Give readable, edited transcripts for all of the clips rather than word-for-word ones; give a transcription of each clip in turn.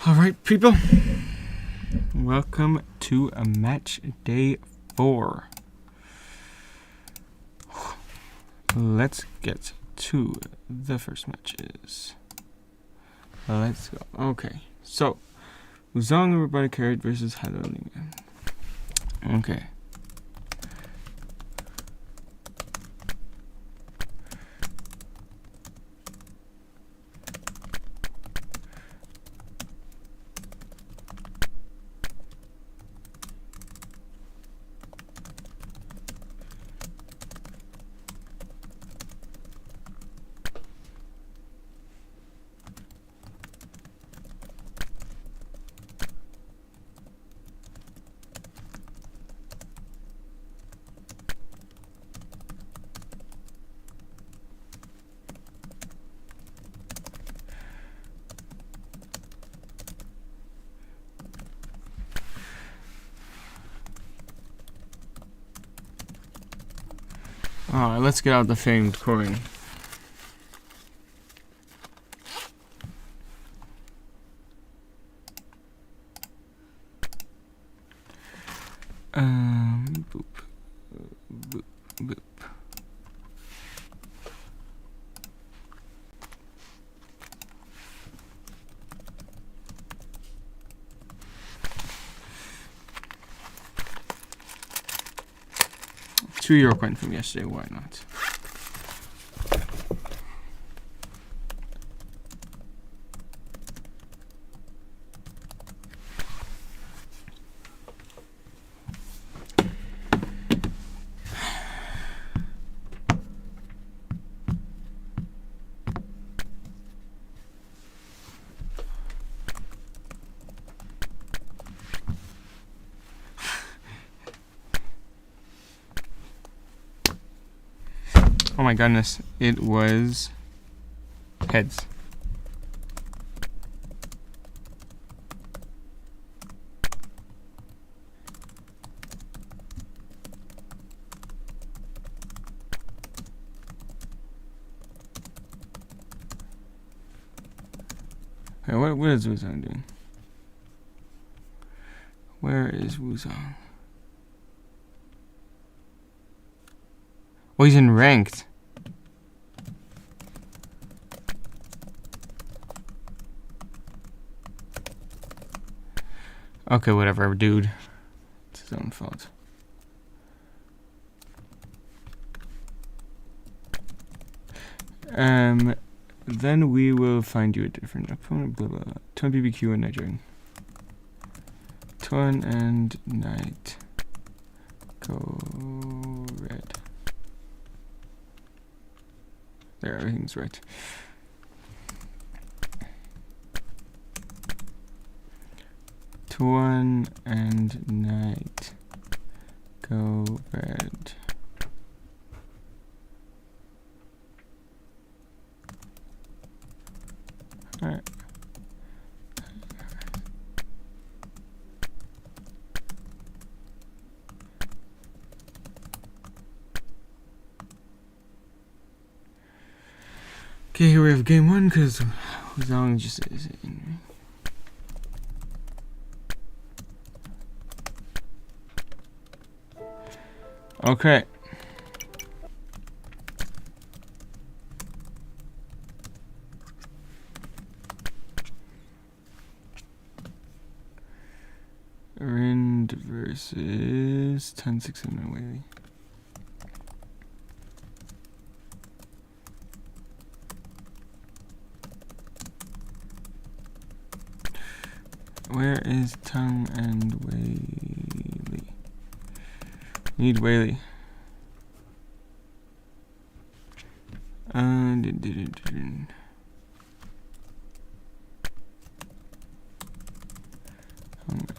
Alright, people. Welcome to a match day 4. Let's get to the first matches. Let's go. Okay, so Wuzong Everybody Carried versus Halloween. Okay. Alright, let's get out the famed coin. Boop. Boop. Boop. €2 coin from yesterday, why not? Oh my goodness, it was heads. Okay, what is Wuzong doing? Where is Wuzong? Oh, he's in ranked. Okay, whatever, dude. It's his own fault. Then we will find you a different opponent. Blah blah blah. Ton BBQ and Nigerian. Ton and Knight. Go red. There, everything's right. Tuan and Knight. Go red. Alright. Okay, here we have game 1 because Wuzong just is in. Okay. Rind versus 10-6 and Whaley. Where is Tung and Whaley? Need Whaley. Tung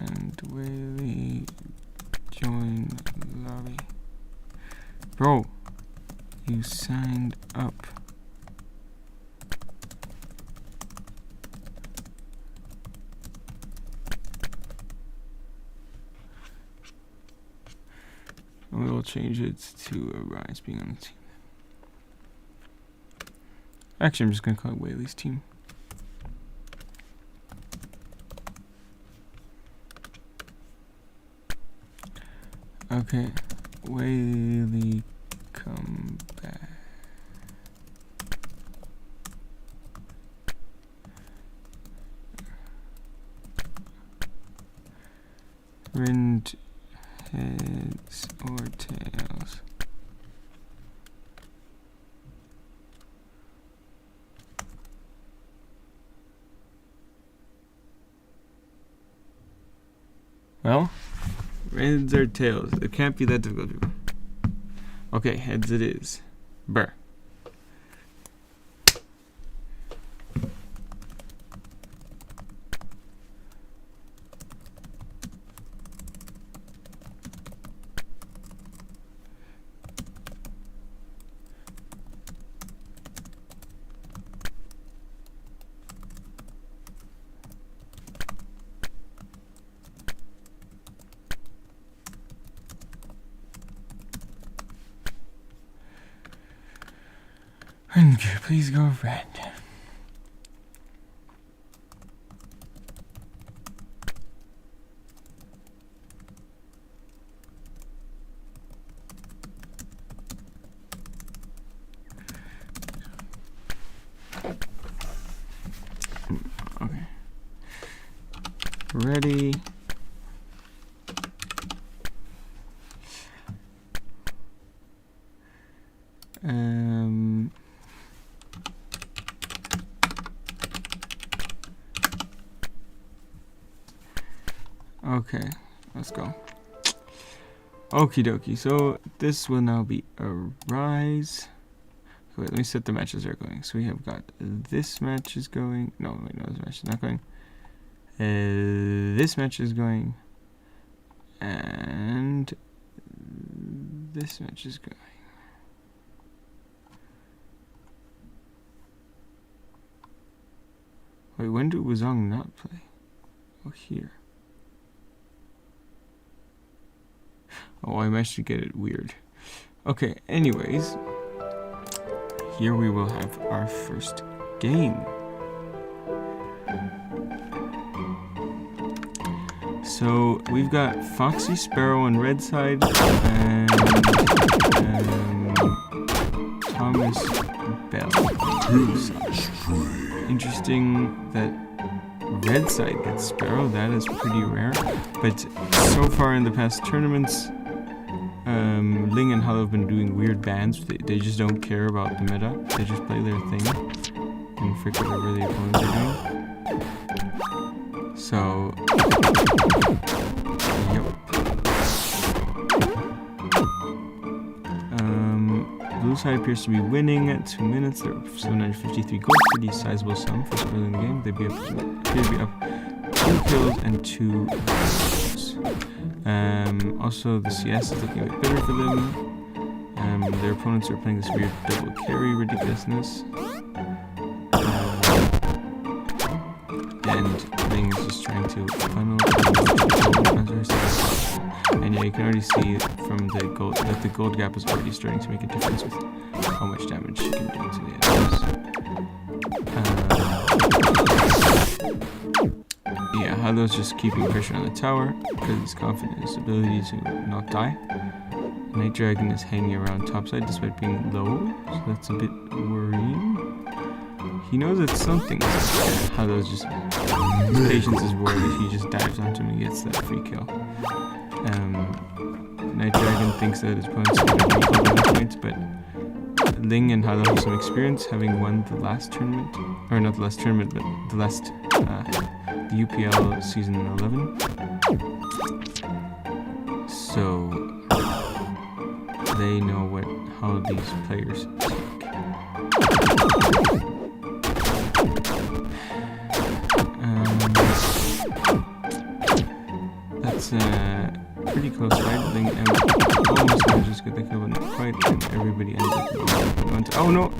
and Whaley join lobby. Bro, you signed up. We'll change it to Arise being on the team. Actually, I'm just going to call it Whaley's team. Okay, Whaley, come back. Rind, heads or tails? Well, heads or tails? It can't be that difficult, people. Okay, heads it is. Brr. Please go red. Okay. Ready. Okay, let's go. Okie dokie, so this will now be a rise. Wait, let me set the matches they're going. So we have got this match is going. No, wait, no, this match is not going. This match is going. And this match is going. Wait, when did Wuzong not play? Oh, here. Oh, I managed to get it weird. Okay, anyways. Here we will have our first game. So we've got Foxy Sparrow on red side and Thomas Bell blue side. Interesting that red side gets Sparrow. That is pretty rare. But so far in the past tournaments, Ling and Hollow have been doing weird bans. They just don't care about the meta. They just play their thing and forget whatever the opponents are doing. So, yep. Blue side appears to be winning at 2 minutes. There are 753 gold, pretty sizable sum for early in the game. They'd appear to be up 2 kills and 2 kills. Also, the CS is looking a bit better for them. Their opponents are playing this weird double carry ridiculousness. And Ling is just trying to funnel and yeah, you can already see from the gold that the gold gap is already starting to make a difference with how much damage she can do to the enemies. Yeah, Halo's just keeping pressure on the tower because he's confident in his ability to not die. Night Dragon is hanging around topside despite being low, so that's a bit worrying. He knows that something is Halo's just... His patience is worried if he just dives onto him and gets that free kill. Night Dragon thinks that his opponent's going to recall at that point, but Ling and Halo have some experience, having won the last tournament. Or not the last tournament, but the last... the UPL season 11. So... they know how these players think. That's a pretty close fight. Ling almost manages to get the kill, but not quite. And everybody ends up. Oh no!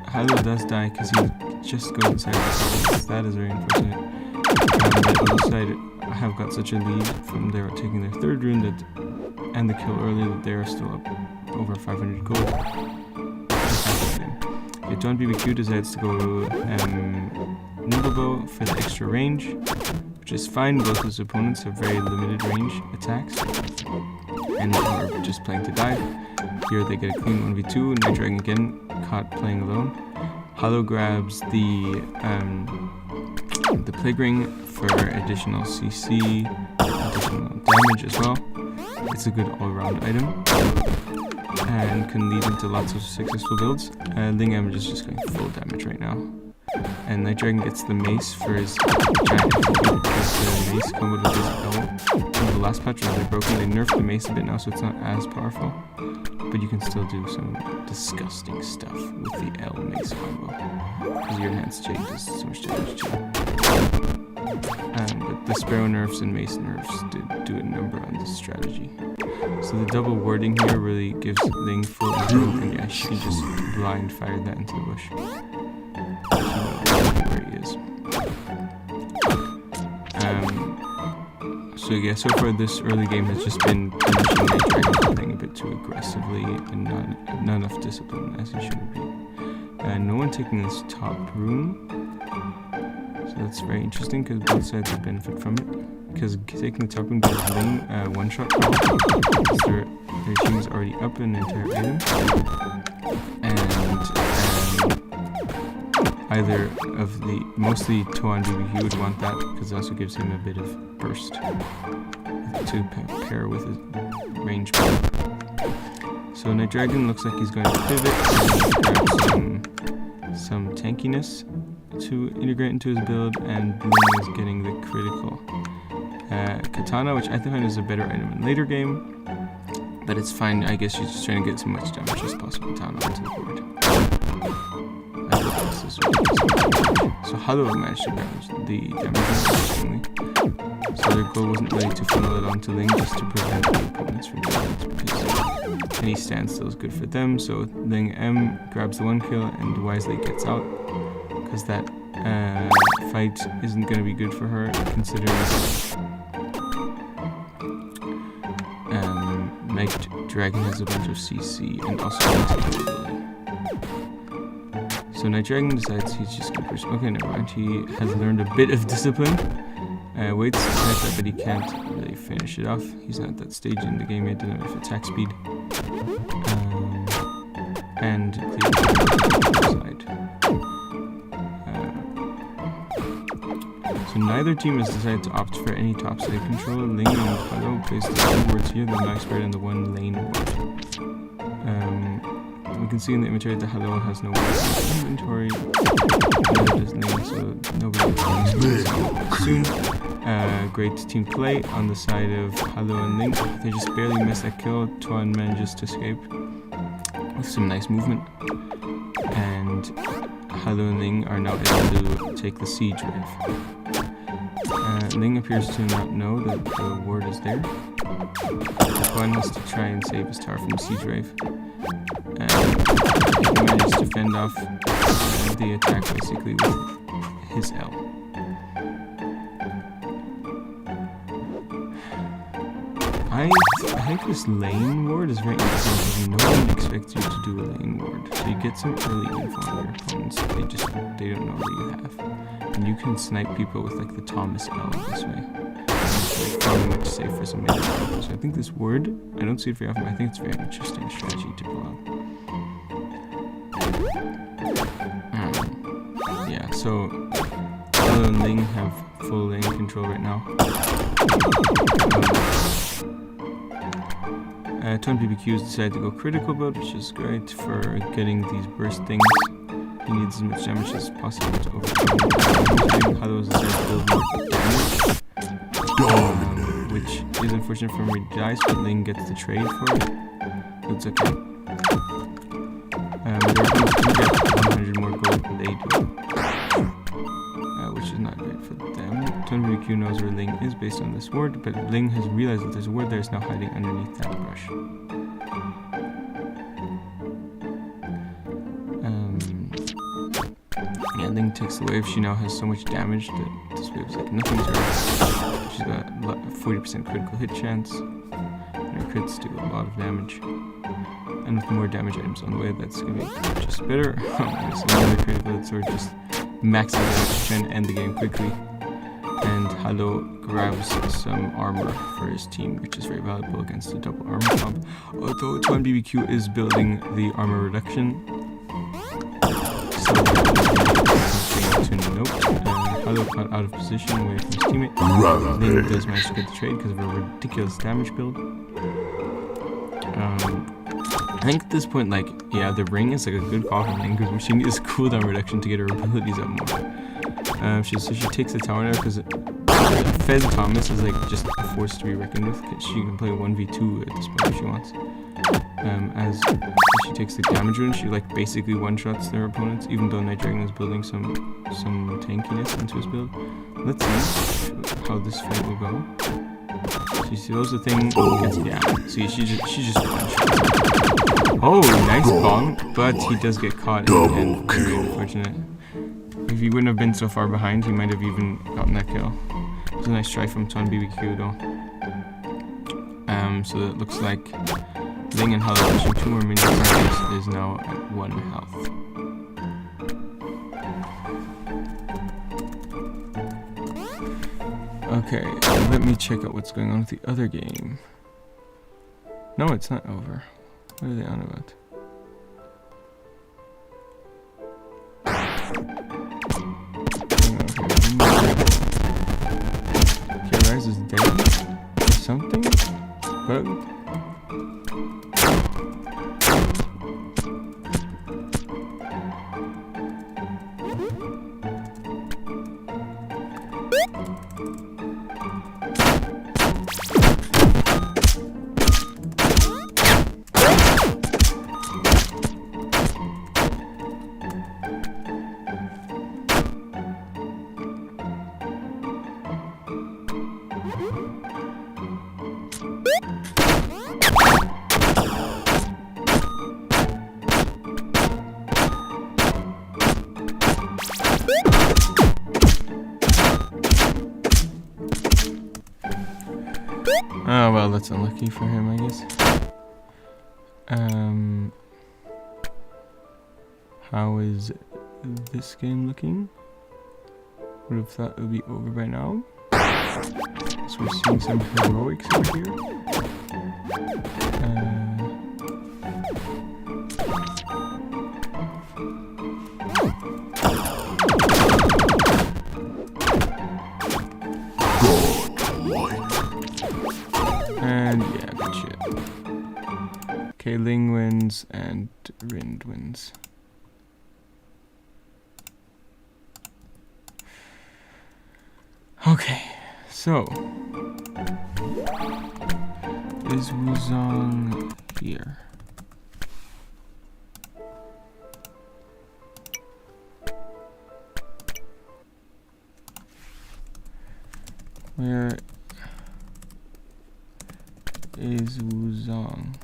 Halo does die because he just goes inside the side. That is very unfortunate. The other side have got such a lead from their taking their third rune and the kill earlier that they are still up over 500 gold. Yet Don't BBQ decides to go Nimblebow for the extra range, which is fine. Both his opponents have very limited range attacks. and are just playing to dive. Here they get a clean 1v2. Night Dragon again caught playing alone. Hollow grabs the Plague Ring for additional CC, additional damage as well. It's a good all-around item and can lead into lots of successful builds. Ling M is just going full damage right now. And Night Dragon gets the mace for his giant because the mace comboed with his L. In the last patch when they broken, they nerfed the mace a bit now, so it's not as powerful. But you can still do some disgusting stuff with the L mace combo. Because your enhanced J does so much damage too. But the Sparrow nerfs and mace nerfs did do a number on this strategy. So the double warding here really gives Ling full control, and yeah, she can just blind fire that into the bush. Where he is. So yeah, so far this early game has just been punishing Night Dragon for playing a bit too aggressively and not enough discipline as he should be. No one taking this top room, so that's very interesting because both sides would benefit from it. Because taking the top room gives Ling one-shot because their team is already up an entire item, and either of the, mostly Toan BBQ would want that because it also gives him a bit of burst to pair with his range build. So Night Dragon looks like he's going to pivot and grab some tankiness to integrate into his build, and Ling is getting the critical Katana, which I find is a better item in later game, but it's fine. I guess she's just trying to get as much damage as possible down onto the board. So Hollow managed to grab the damage interestingly. So their goal wasn't really to funnel it onto Ling, just to prevent the opponents from doing it, because any standstill is good for them. So Ling M grabs the 1 kill and wisely gets out, because that fight isn't going to be good for her, considering Night Dragon has a bunch of CC and also ability. So Night Dragon decides he's just going to push. Okay, never mind. He has learned a bit of discipline. Waits to catch up, but he can't really finish it off. He's not at that stage in the game yet, doesn't have attack speed. And clear the side. So neither team has decided to opt for any topside control. Ling and Hollow placed the 2 wards here, the max spread and the 1 lane ward. We can see in the inventory that Hollow has no wards in inventory. Does Ling, so nobody will soon. Great team play on the side of Hollow and Ling. They just barely miss that kill. Tuan manages to escape with some nice movement. And Hollow and Ling are now able to take the siege wave. Ling appears to not know that the ward is there. Tuan has to try and save his tower from the siege wave. He managed to fend off the attack basically with his L. I think this lane ward is very interesting because no one expects you to do a lane ward. So you get some early info on your opponents that they don't know that you have. And you can snipe people with like the Thomas L this way. It's like far much safer some people. So I think this ward, I don't see it very often, but I think it's a very interesting strategy to pull out. Yeah, so Hollow and Ling have full lane control right now. Tuan BBQ's decided to go critical build, which is great for getting these burst things. He needs as much damage as possible to overcome. Hollow's decided to build more damage, which is unfortunate for me to dice, but Ling gets the trade for it, so it's okay. Their opponents do get 100 more gold than they do, which is not great for them. Tuan BBQ knows where Ling is based on this ward, but Ling has realized that there's a ward there is now hiding underneath that brush. Yeah, Ling takes the wave. She now has so much damage that this wave is like nothing to her. She's got a 40% critical hit chance, and her crits do a lot of damage. And with more damage items on the way, that's going to be just better. So another critical hit sword just maxes damage, trying to end the game quickly. and Halo grabs some armor for his team, which is very valuable against the double armor comp. Although Tuan BBQ is building the armor reduction, so to note, Halo caught out of position away from his teammate. Ling does manage to get the trade because of a ridiculous damage build. I think at this point, like, yeah, the ring is like a good call from Ling because she needs cooldown reduction to get her abilities up more. She takes the tower now because Fez Thomas is like just a force to be reckoned with. She can play 1v2 at this point if she wants. As she takes the damage rune, she like basically one-shots their opponents, even though Night Dragon is building some tankiness into his build. Let's see how this fight will go. She throws the thing, yeah, see, she just one-shots. Oh, nice bong, but he does get caught in the end. Very unfortunate. If he wouldn't have been so far behind, he might have even gotten that kill. It's a nice try from Tuan BBQ though. So it looks like Ling and Halo pushing 2 more minions is now at 1 health. Okay, let me check out what's going on with the other game. No, it's not over. What are they on about? Okay, Rise is dead. Or something? Bugged? Oh well, that's unlucky for him, I guess. How is this game looking? Would have thought it would be over by now. So we're seeing some heroics over here. And yeah, good shit. Okay, Ling wins and Rind wins. Okay, so is Wuzong here? Where is Wuzong?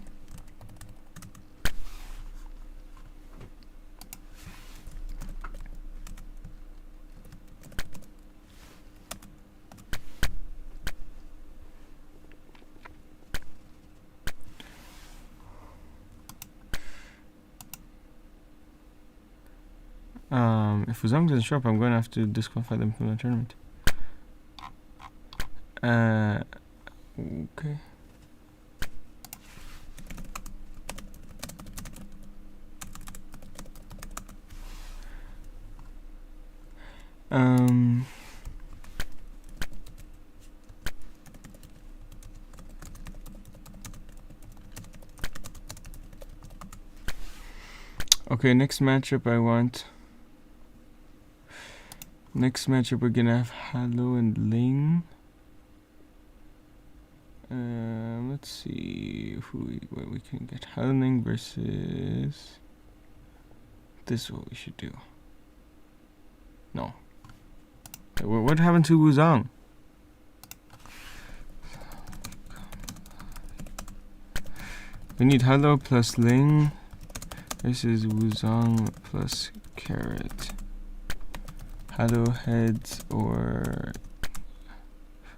If Wuzong doesn't show up, I'm going to have to disqualify them from the tournament. Okay. Okay, next matchup we're gonna have Halo and Ling. Let's see what we can get. Halo and Ling versus. This is what we should do. No. What happened to Wuzong? We need Halo plus Ling versus Wuzong plus Carrot. Halo heads or,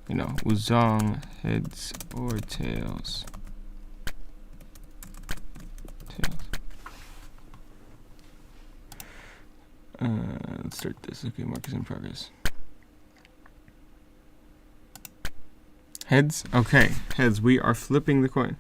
you know, Wuzong heads or tails. Let's start this. Okay, mark is in progress. Heads? Okay, heads. We are flipping the coin.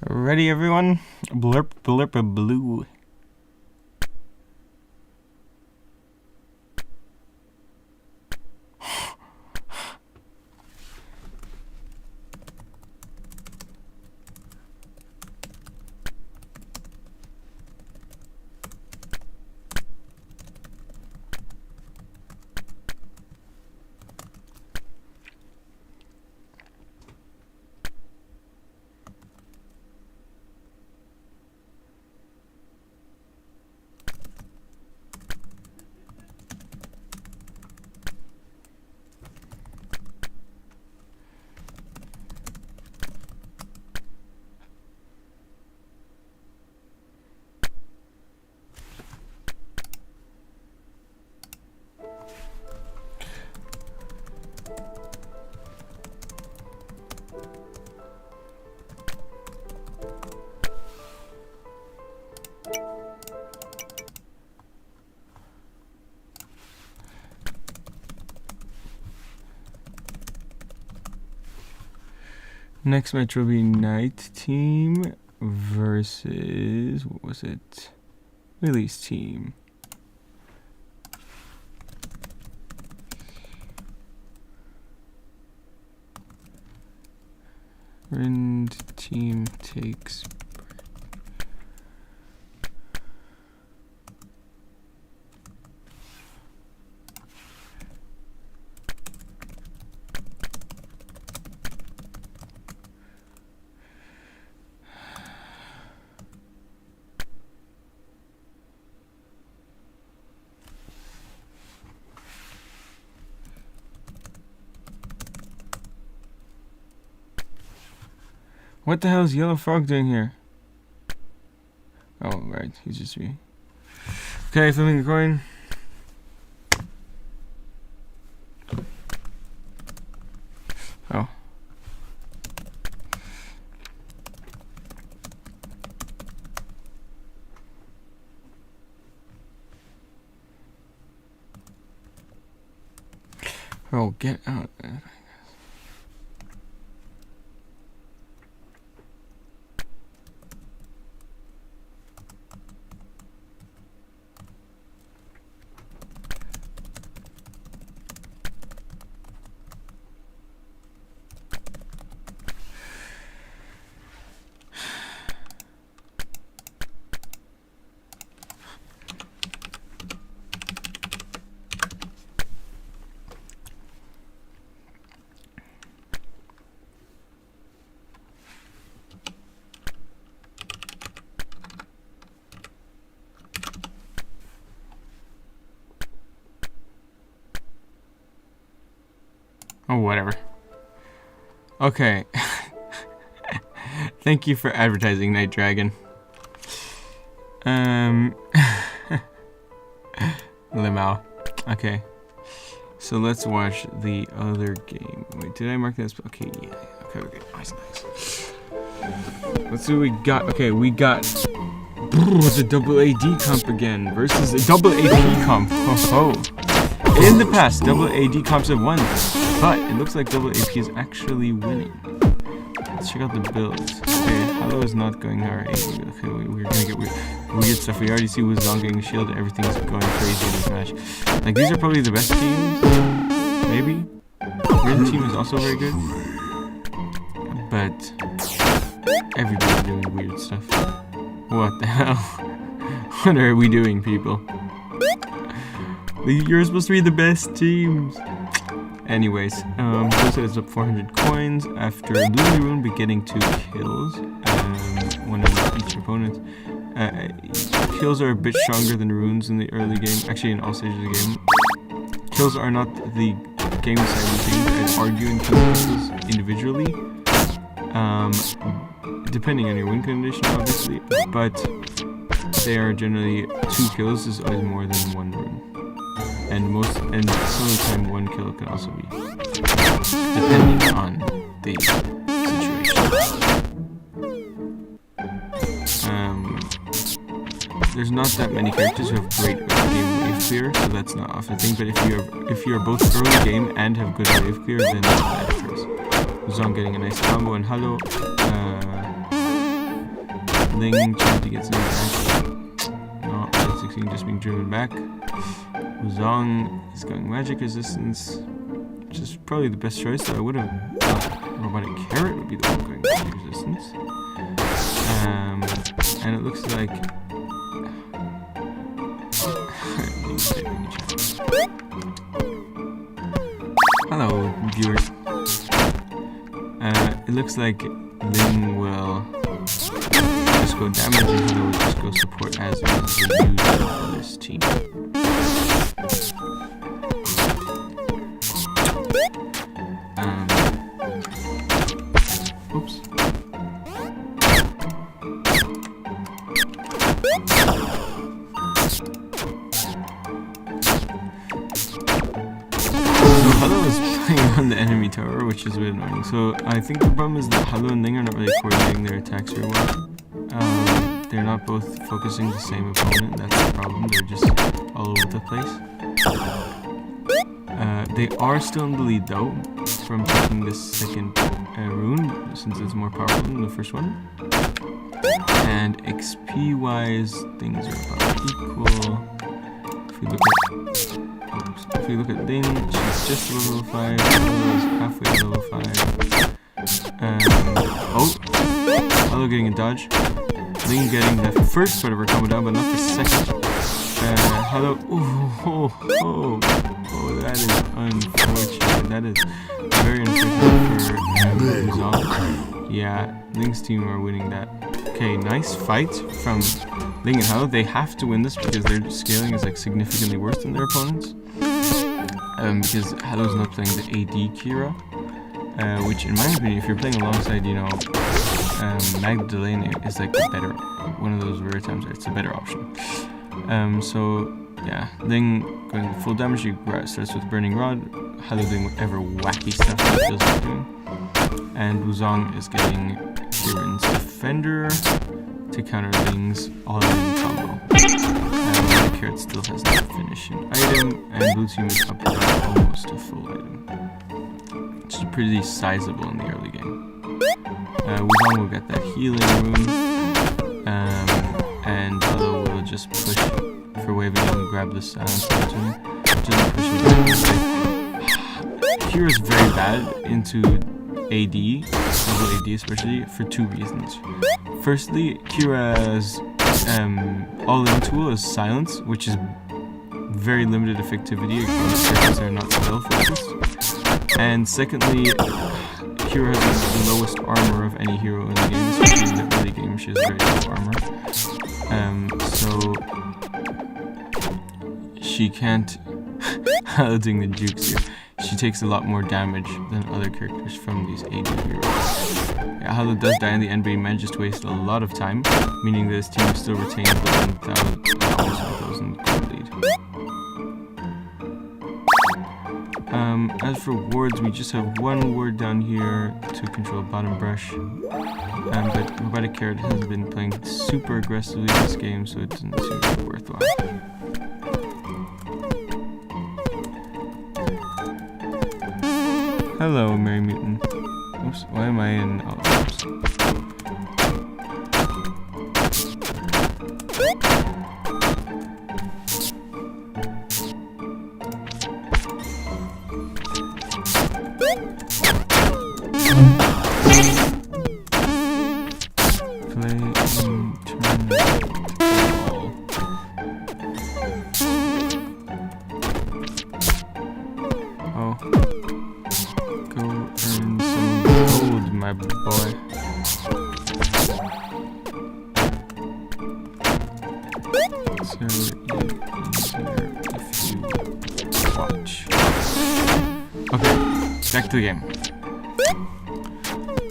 Ready, everyone? Blurp, blurp, a blue. Next match will be Night Team versus, what was it? Release Team. Rind Team takes break. What the hell is Yellow Frog doing here? Oh, right. He's just me. Okay, flipping the coin. Oh. Oh, get out. Oh, whatever. Okay. Thank you for advertising, Night Dragon. Limau. Okay. So let's watch the other game. Wait, did I mark this? Okay, yeah. Okay, okay. Nice, nice. Let's see what we got. Okay, we got The double AD comp again versus a double AP comp. Ho ho. In the past, double AD comps have won, but it looks like double AP is actually winning. Let's check out the builds. Okay, Hello is not going our AD. Okay, we're gonna get weird stuff. We already see Wuzong getting shielded. Everything's going crazy in this match. Like, these are probably the best teams, maybe. Red team is also very good, but everybody's doing weird stuff. What the hell? What are we doing, people? You're supposed to be the best teams. Anyways, Joseph is up 400 coins after losing Rune but getting 2 kills. One of each opponent. Kills are a bit stronger than runes in the early game. Actually, in all stages of the game. Kills are not the game deciding thing. I'd argue in kills individually. Depending on your win condition, obviously. But they are generally 2 kills is always more than 1 rune. And some of the time 1 kill can also be, depending on the situation. There's not that many characters who have great early game wave clear, so that's not often a thing. But if you're both early game and have good wave clear, then that occurs. Wuzong getting a nice combo, and Hello, Ling trying to get some action. Not really succeeding, just being driven back. Wuzong is going magic resistance, which is probably the best choice. So I would have thought robotic carrot would be the one going magic resistance. And it looks like hello, viewers. It looks like Ling will just go damage and Hello will just go support as is the usual for this team. Oops. So Hello is playing on the enemy tower, which is a bit annoying. So I think the problem is that Hello and Ling are not really coordinating their attacks very well. They're not both focusing the same opponent, that's the problem. They're just all over the place. They are still in the lead though, from taking this second rune, since it's more powerful than the first one. And XP wise, things are about equal. If we look at Ling, she's just level 5, Hello is halfway to level 5. Hello getting a dodge. Ling getting the first part of her combo down, but not the second. Hello. That is unfortunate. That is very unfortunate for Wuzong. Yeah, Ling's team are winning that. Okay, nice fight from Ling and Hello. They have to win this because their scaling is like significantly worse than their opponents. Because Hello's not playing the AD Kira, which in my opinion, if you're playing alongside, you know, Magdalena is like the better, one of those rare times where it's a better option. So yeah, Ling going full damage, she starts with Burning Rod, Hello doing whatever wacky stuff she feels like doing, and Wuzong is getting Kiran's Defender to counter Ling's all-in combo. The carrot still has not finished an item, and blue team is up to almost a full item, which is pretty sizable in the early game. Wuzong will get that healing rune, and Hello will just push for waving and grab the silence button. Just push it. Kira's very bad into AD, double AD especially, for 2 reasons. Firstly, Kira's all-in tool is silence, which is very limited effectivity against characters that are not spell focused. And secondly, Kira has the lowest armor of any hero in the game, especially in the early game. She has very low armor. So she can't doing the jukes here. She takes a lot more damage than other characters from these AD heroes. Yeah, Hello does die in the end, but he manages to waste a lot of time, meaning that his team still retains the almost 1,000 gold lead. As for wards, we just have one ward down here to control bottom brush. but Robotic Carrot has been playing super aggressively this game, so it doesn't seem to be worthwhile. Hello, Mary Mutant. Oops, why am I in... Oh, oops. Back to the game.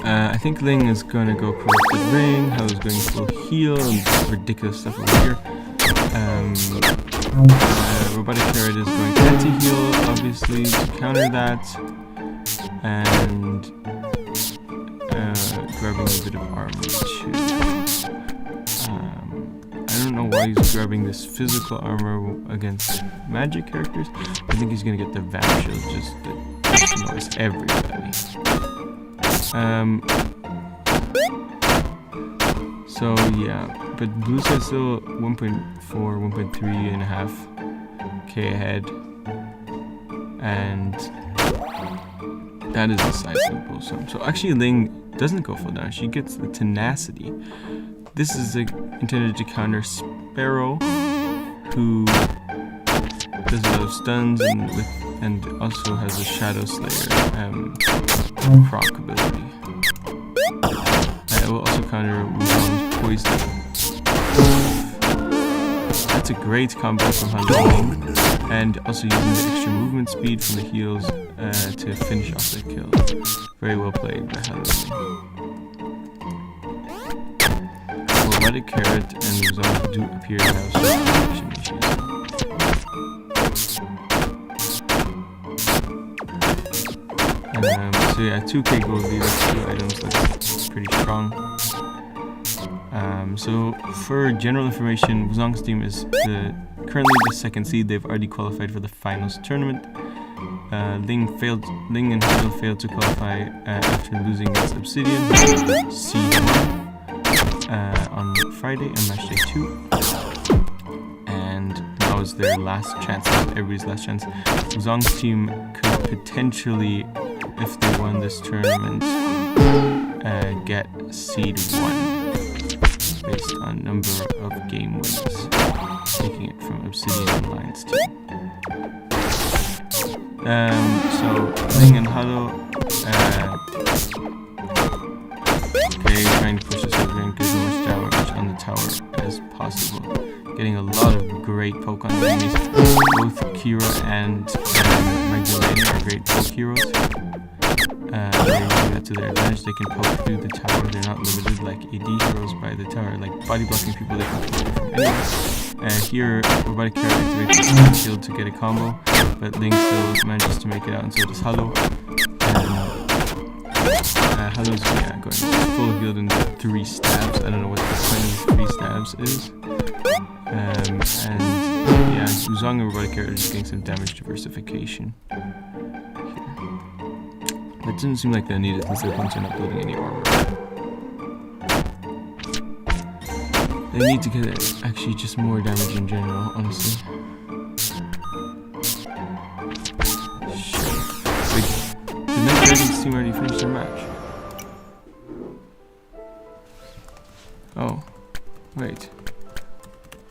I think Ling is gonna go corrupted ring. Halo's going full heal and ridiculous stuff over here. Robotic Carrot is going anti-heal, obviously, to counter that, and grabbing a bit of armor too. I don't know why he's grabbing this physical armor against magic characters. I think he's gonna get the Vamp Shield just to notice everybody. So yeah, but blue side's still 1.4, 1.3.5k ahead, and that is a sizable sum. So actually Ling doesn't go full down, she gets the tenacity. This is intended to counter Sparrow, who does a lot of stuns and also has a Shadow Slayer proc ability. It will also counter Wuzong's poison. That's a great combo from Halo, and also using the extra movement speed from the heals to finish off the kill. Very well played by Halo. Robotic Carrot and Wuzong do appear to have some connection issues. So yeah, 2k gold these 2 items, that's pretty strong. So for general information, Wuzong's team is currently the 2nd seed. They've already qualified for the finals tournament. Ling and Halo failed to qualify after losing against Obsidian, seed 1, on Friday and match day 2. And that was their last chance, everybody's last chance. Wuzong's team could potentially, if they won this tournament, get seed 1 based on number of game wins, taking it from Obsidian and Lions team. So Ling and Halo, trying to push this over and get as much damage on the tower as possible. Getting a lot of great poke on enemies. Both Kira and Magdalena are great poke heroes. They're using that to their advantage. They can poke through the tower. They're not limited like AD heroes by the tower. Like body blocking people, they can poke from anywhere. Here, Robotic Carrot activates the shield to get a combo, but Ling still manages to make it out, and so does Halo. Halo's going full healed in 3 stabs. I don't know what the point of 3 stabs is. And yeah, Wuzong and Robotic Carrot are just getting some damage diversification. That doesn't seem like they need it since their punks are not building any armor. They need to get actually just more damage in general, honestly. Sure. Wait, the Night Dragons team already finished their match. Oh, wait.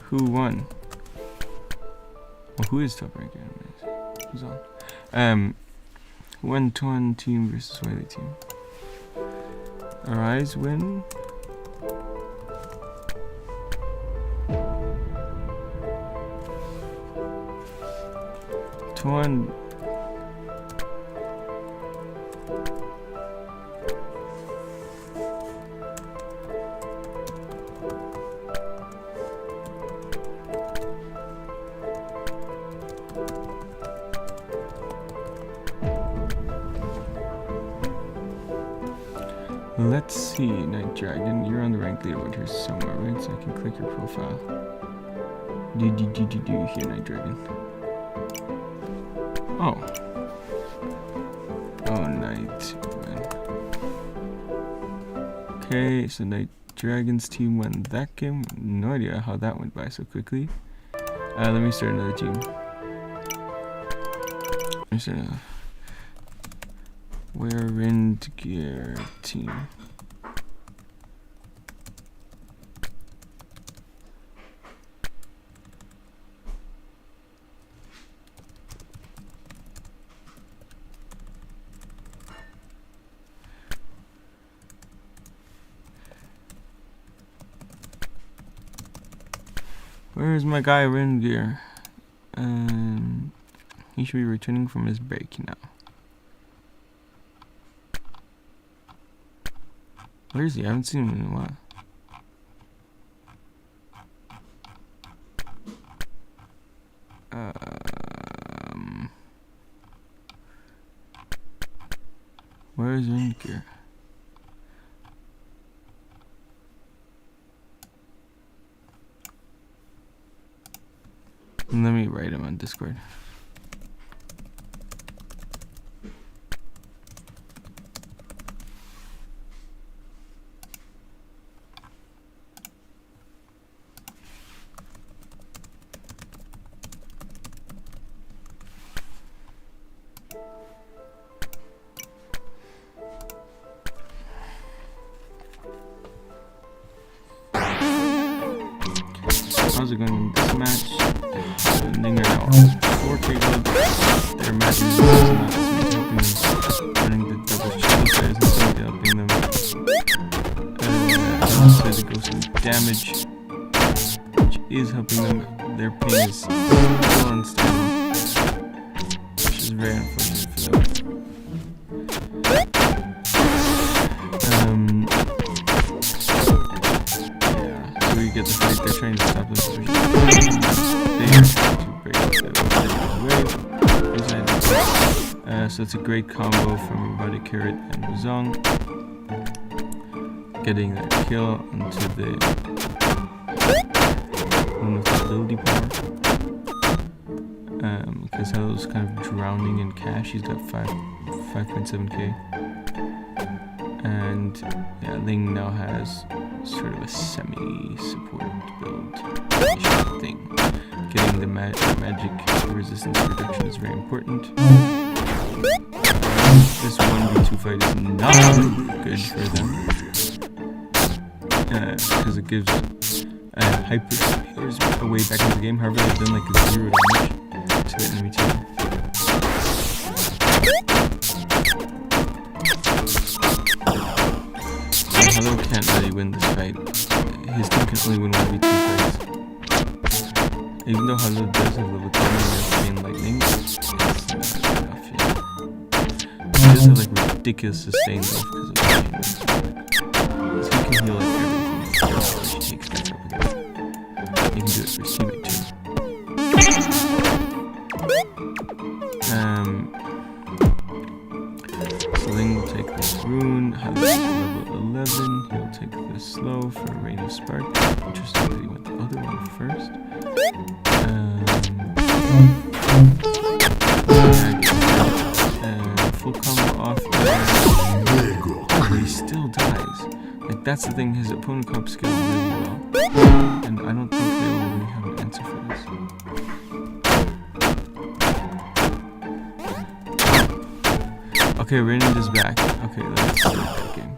Who won? Well, who is top rank anyways? Who's on? 1-1 team versus Wiley team. Arise win. Tuan. Let's see, Night Dragon. You're on the rank leaderboard here somewhere, right? So I can click your profile. Do here, Night Dragon. Oh. Oh, Night. Okay, so Night Dragon's team won that game. No idea how that went by so quickly. Let me start another team. Let me start another. Wear Rind Gear team. Where's my guy Rind Gear? He should be returning from his break now. Where is he? I haven't seen him in a while. Where is Rind Gear? Let me write him on Discord. How's it going in this match? Ninger now on 4K gold. Their match is not helping them running the double shield players instead of helping them outside the ghost damage, which is helping them. Their ping is still unstable, which is very unfortunate for them. We get the fight, they're trying to stop them. So it's a great combo from Body Carrot and Wuzong. Getting that kill onto the one with the ability power. Because Hello's kind of drowning in cash. He's got 5.7k. And yeah, Ling now has sort of a semi-supported build thing. Getting the magic resistance reduction is very important. This 1v2 fight is not good for them. Because it gives hyper healers a way back into the game. However, they've done like a 0 damage to the enemy team. Hello can't really win this fight. His team can only win 1v2 fights. Even though Hello does have level 10 and lightning, it's not enough yet. He does have like ridiculous sustain though because of the chains. So he can heal like everything before he takes back up again. He can do it for his teammate too. So Ling will take this rune, Hello level 11, he'll take this slow for Rain of Spark. Interesting that he went the other one first. Full combo off there. But he still dies. Like that's the thing, his opponent comp skills really well. And I don't think they will really have an answer for this. Okay, Raymond is back. Okay, let's start that game.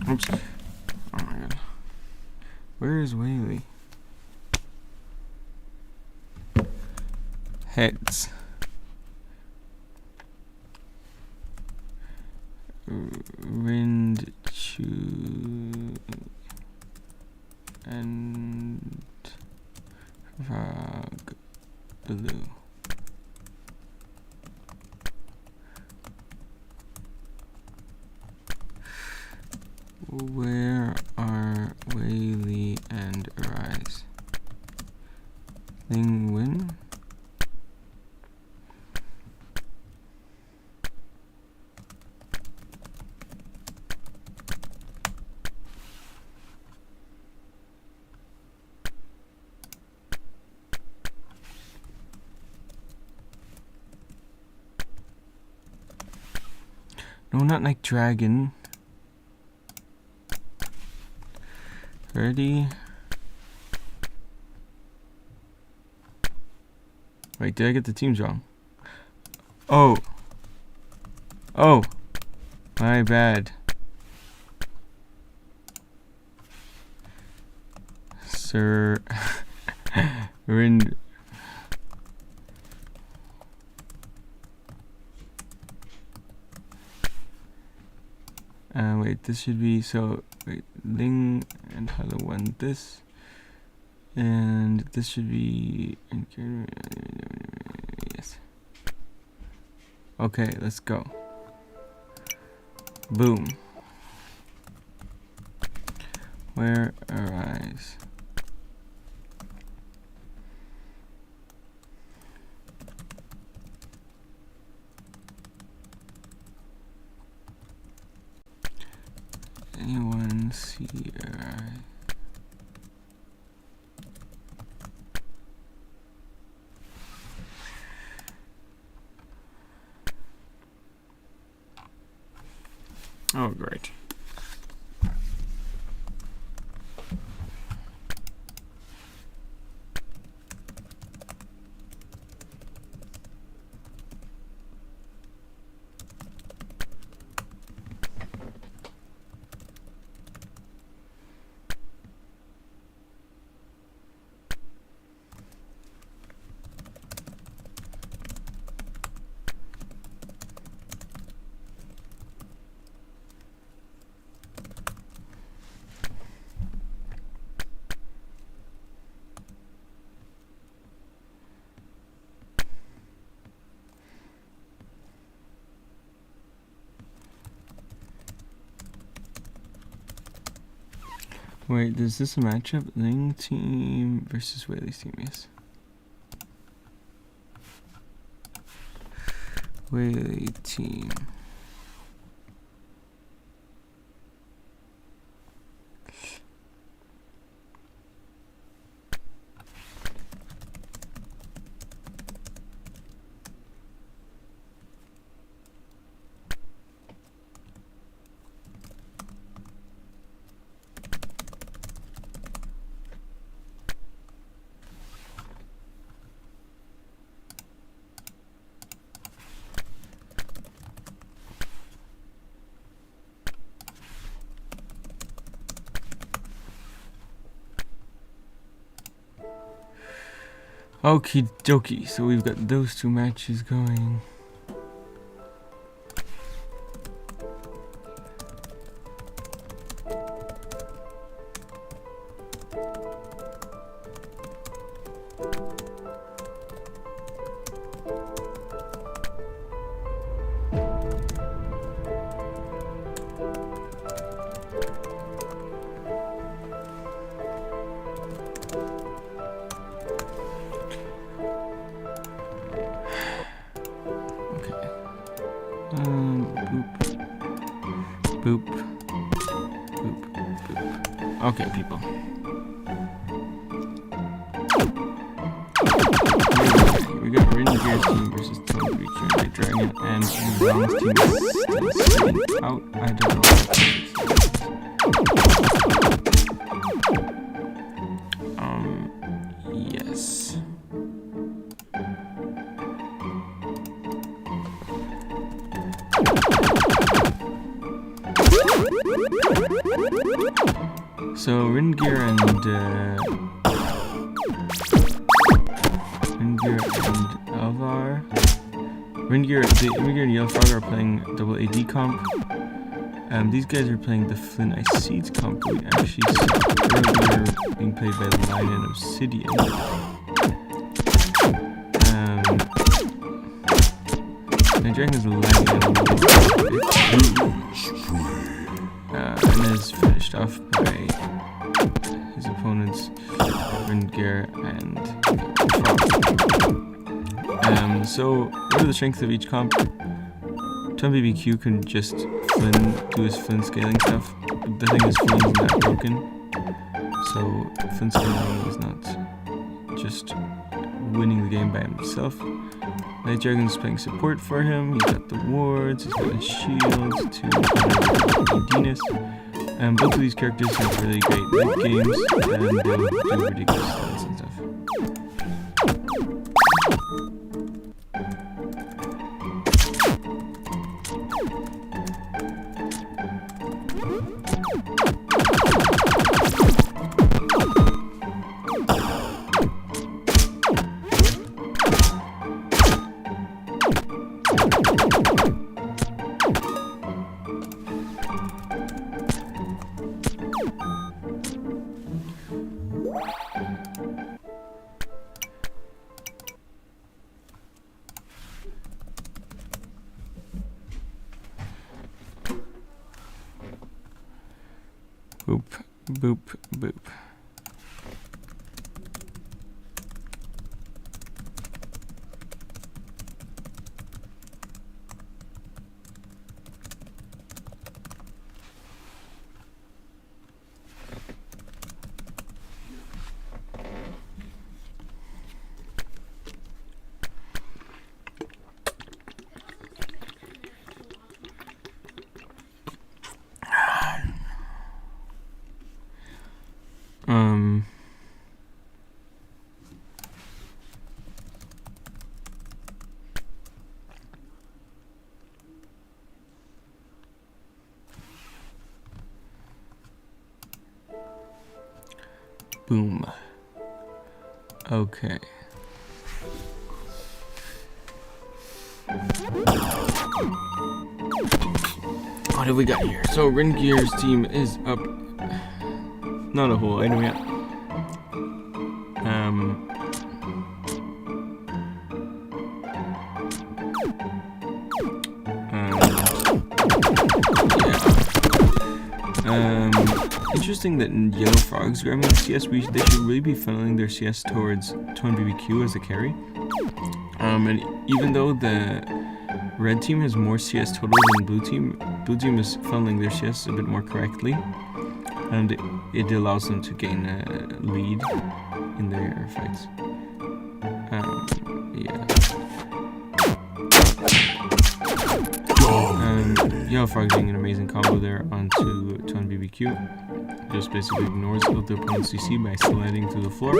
Oops. Where is Whaley? Heads. Rind, chew, and frog, blue. Where are Whaley and Arise? Ling Win? No, not like dragon. Ready? Wait, did I get the teams wrong? Oh. Oh. My bad. Sir. Rind. Wait, this should be, so, wait, Ling and Hello won this. And this should be, yes. Okay, let's go. Boom. Where Arise? Anyone see Arise? Oh, great. Wait, is this a matchup? Ling team versus Whaley's team, yes. Whaley team. Okie dokie, so we've got those two matches going. Boop. Boop. Boop. Okay, people. We got Reindeer team versus Toad Creature and Night Dragon, and Zom's team is still sitting out. I don't know what that is. Yes. So Ringgear and Alvar. Ringgear and Yellowfrog are playing double AD comp. These guys are playing the Flynn I Seeds comp. We actually saw earlier being played by the Lion and Obsidian. My Dragon is lagging a little bit. And is finished off by his opponents, Ringgear and Frog. So, what are the strengths of each comp? Tom BBQ can just do his Flynn scaling stuff. The thing is, Flynn is not broken, so Flynn scaling is not just winning the game by himself. Night Dragon's playing support for him. He's got the wards, he's got his shields to Venus. Both of these characters have really great late games, and they'll do ridiculous stats and stuff. Boop, boop, boop. Boom. Okay. What have we got here? So Ringgear's team is up. Not a whole item yet. Interesting that Yellow Frog's grabbing the CS. They should really be funneling their CS towards Tone BBQ as a carry. And even though the red team has more CS total than blue team is funneling their CS a bit more correctly, and it allows them to gain a lead in their fights. Yellow Frog doing an amazing combo there onto Tone BBQ. Just basically ignores all the opponent's CC by sliding to the floor.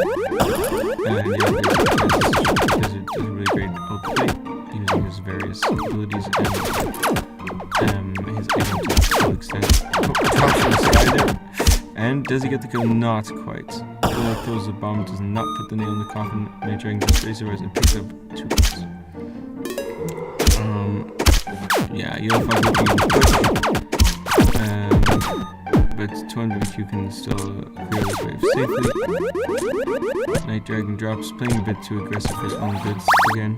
And Yellow does a really great outplay using his various abilities and his items to full extent. Drops from the sky there. And does he get the kill? Not quite. Throws the bomb, does not put the nail in the coffin. Night Dragon just races and picks up 2 kills. Yeah, Yellow Frog looking quick. But 200 can still clear this wave safely. Night Dragon drops, playing a bit too aggressive for his own goods again.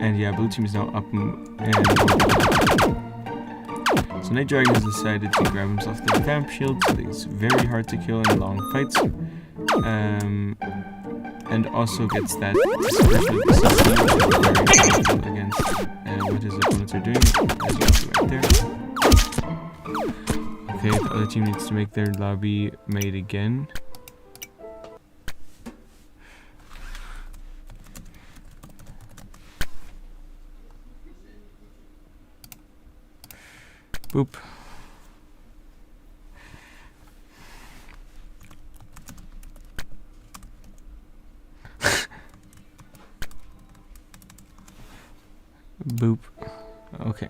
And yeah, blue team is now up and so Night Dragon has decided to grab himself the vamp shield, so he's very hard to kill in long fights. And also gets that special very powerful against what his opponents are doing, as you can see right there. Okay, the other team needs to make their lobby mate again. Boop. Boop. Okay.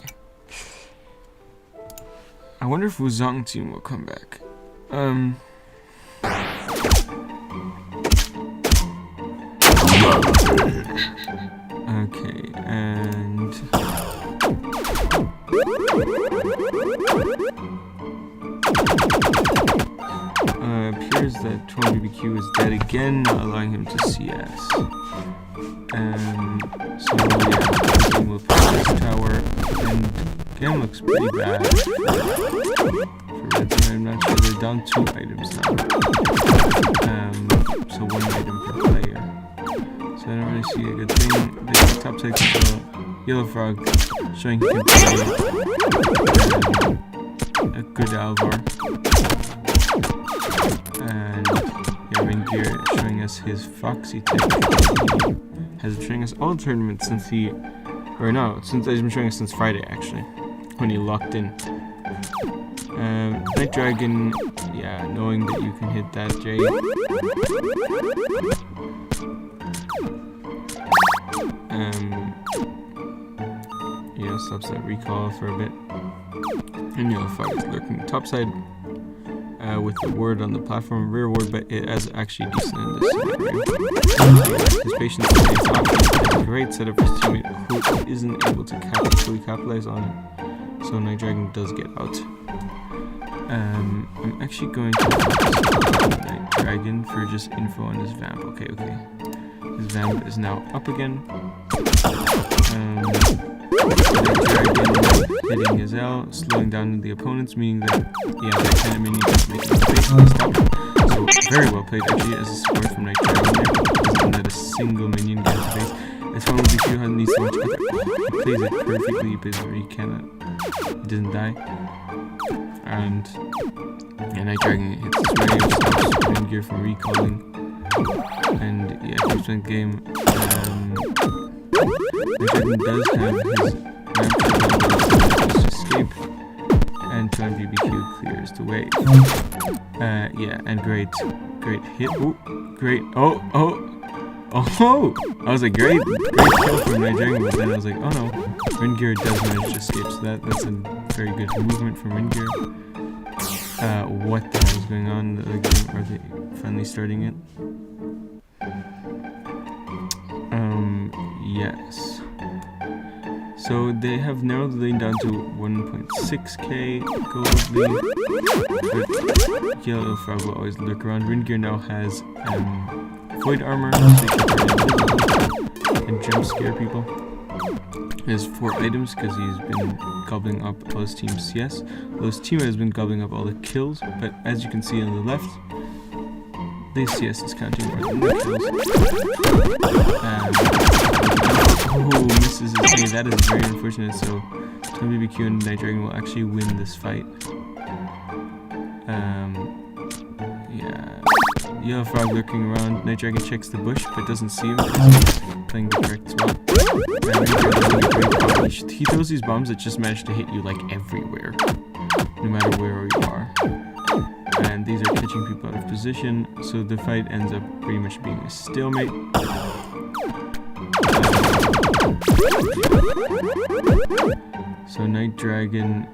I wonder if Wuzong team will come back. Okay, and appears that 20BBQ is dead again, not allowing him to CS. So yeah, we'll put this tower, and game looks pretty bad for Red Team. I'm not sure, they're down 2 items now. So 1 item per player. So I don't really see a good thing. The top side control, Yellow Frog showing he can play a good Alvar. And yeah, Ringgear showing us his Foxy tech. He has been showing us all tournaments since since he's been showing us since Friday actually, when he locked in. Night Dragon, yeah, knowing that you can hit that J. You know, stops that recall for a bit. And Yellow Frog is lurking topside with the ward on the platform, rear ward, but it is actually decent in this scenario. His patience is a great setup for his teammate who isn't able to fully capitalize on it. So Night Dragon does get out. I'm actually going to Night Dragon for just info on his vamp. Okay. His vamp is now up again. Night Dragon hitting his L, slowing down the opponents, meaning that that kind of minion is making basically stop. So very well played actually as a support from Night Dragon there. Doesn't let a single minion get into base. As far as we see how needs so much other. He plays it perfectly, but he doesn't die. And Night Dragon hits his wave, stops Ringgear from recalling. And yeah, keeps playing the game. Night Dragon does have his ramp to escape, and 20BBQ clears the way. Yeah, and great hit. Oh, great. Oh! I was like, great kill from Night Dragon, but then I was like, oh no. Ringgear does manage to escape, so that's a very good movement from Ringgear. What the hell is going on in the other game? Are they finally starting it? Yes. So they have narrowed the lane down to 1.6k gold lead, but Yellow Frog will always lurk around. Ringgear now has Void Armor, so he can turn invisible and jump scare people. He has 4 items because he's been gobbling up all his team's CS. Well, his teammate has been gobbling up all the kills, but as you can see on the left, the CS is counting more than the kills. Misses his A. That is very unfortunate, so 20BBQ and Night Dragon will actually win this fight. Yeah. Yellow Frog lurking around. Night Dragon checks the bush, but doesn't see him because he's playing the correct spot. He throws these bombs that just manage to hit you like everywhere, no matter where you are. And these are catching people out of position, so the fight ends up pretty much being a stalemate. So Night Dragon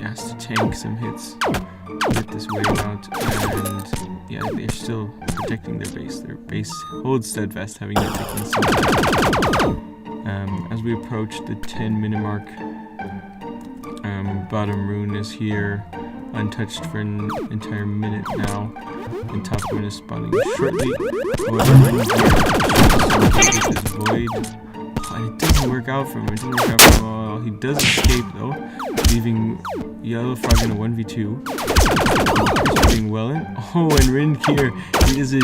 has to tank some hits to get this wave out, and yeah, they're still protecting their base. Their base holds steadfast, having not taken some. As we approach the 10-minute mark, bottom rune is here, untouched for an entire minute now, and top rune is spawning shortly. However, his void, and it doesn't work out for him. Oh, he does escape though, leaving Yellow Frog in a 1v2. Doing well in. Oh, and Ringgear, he is a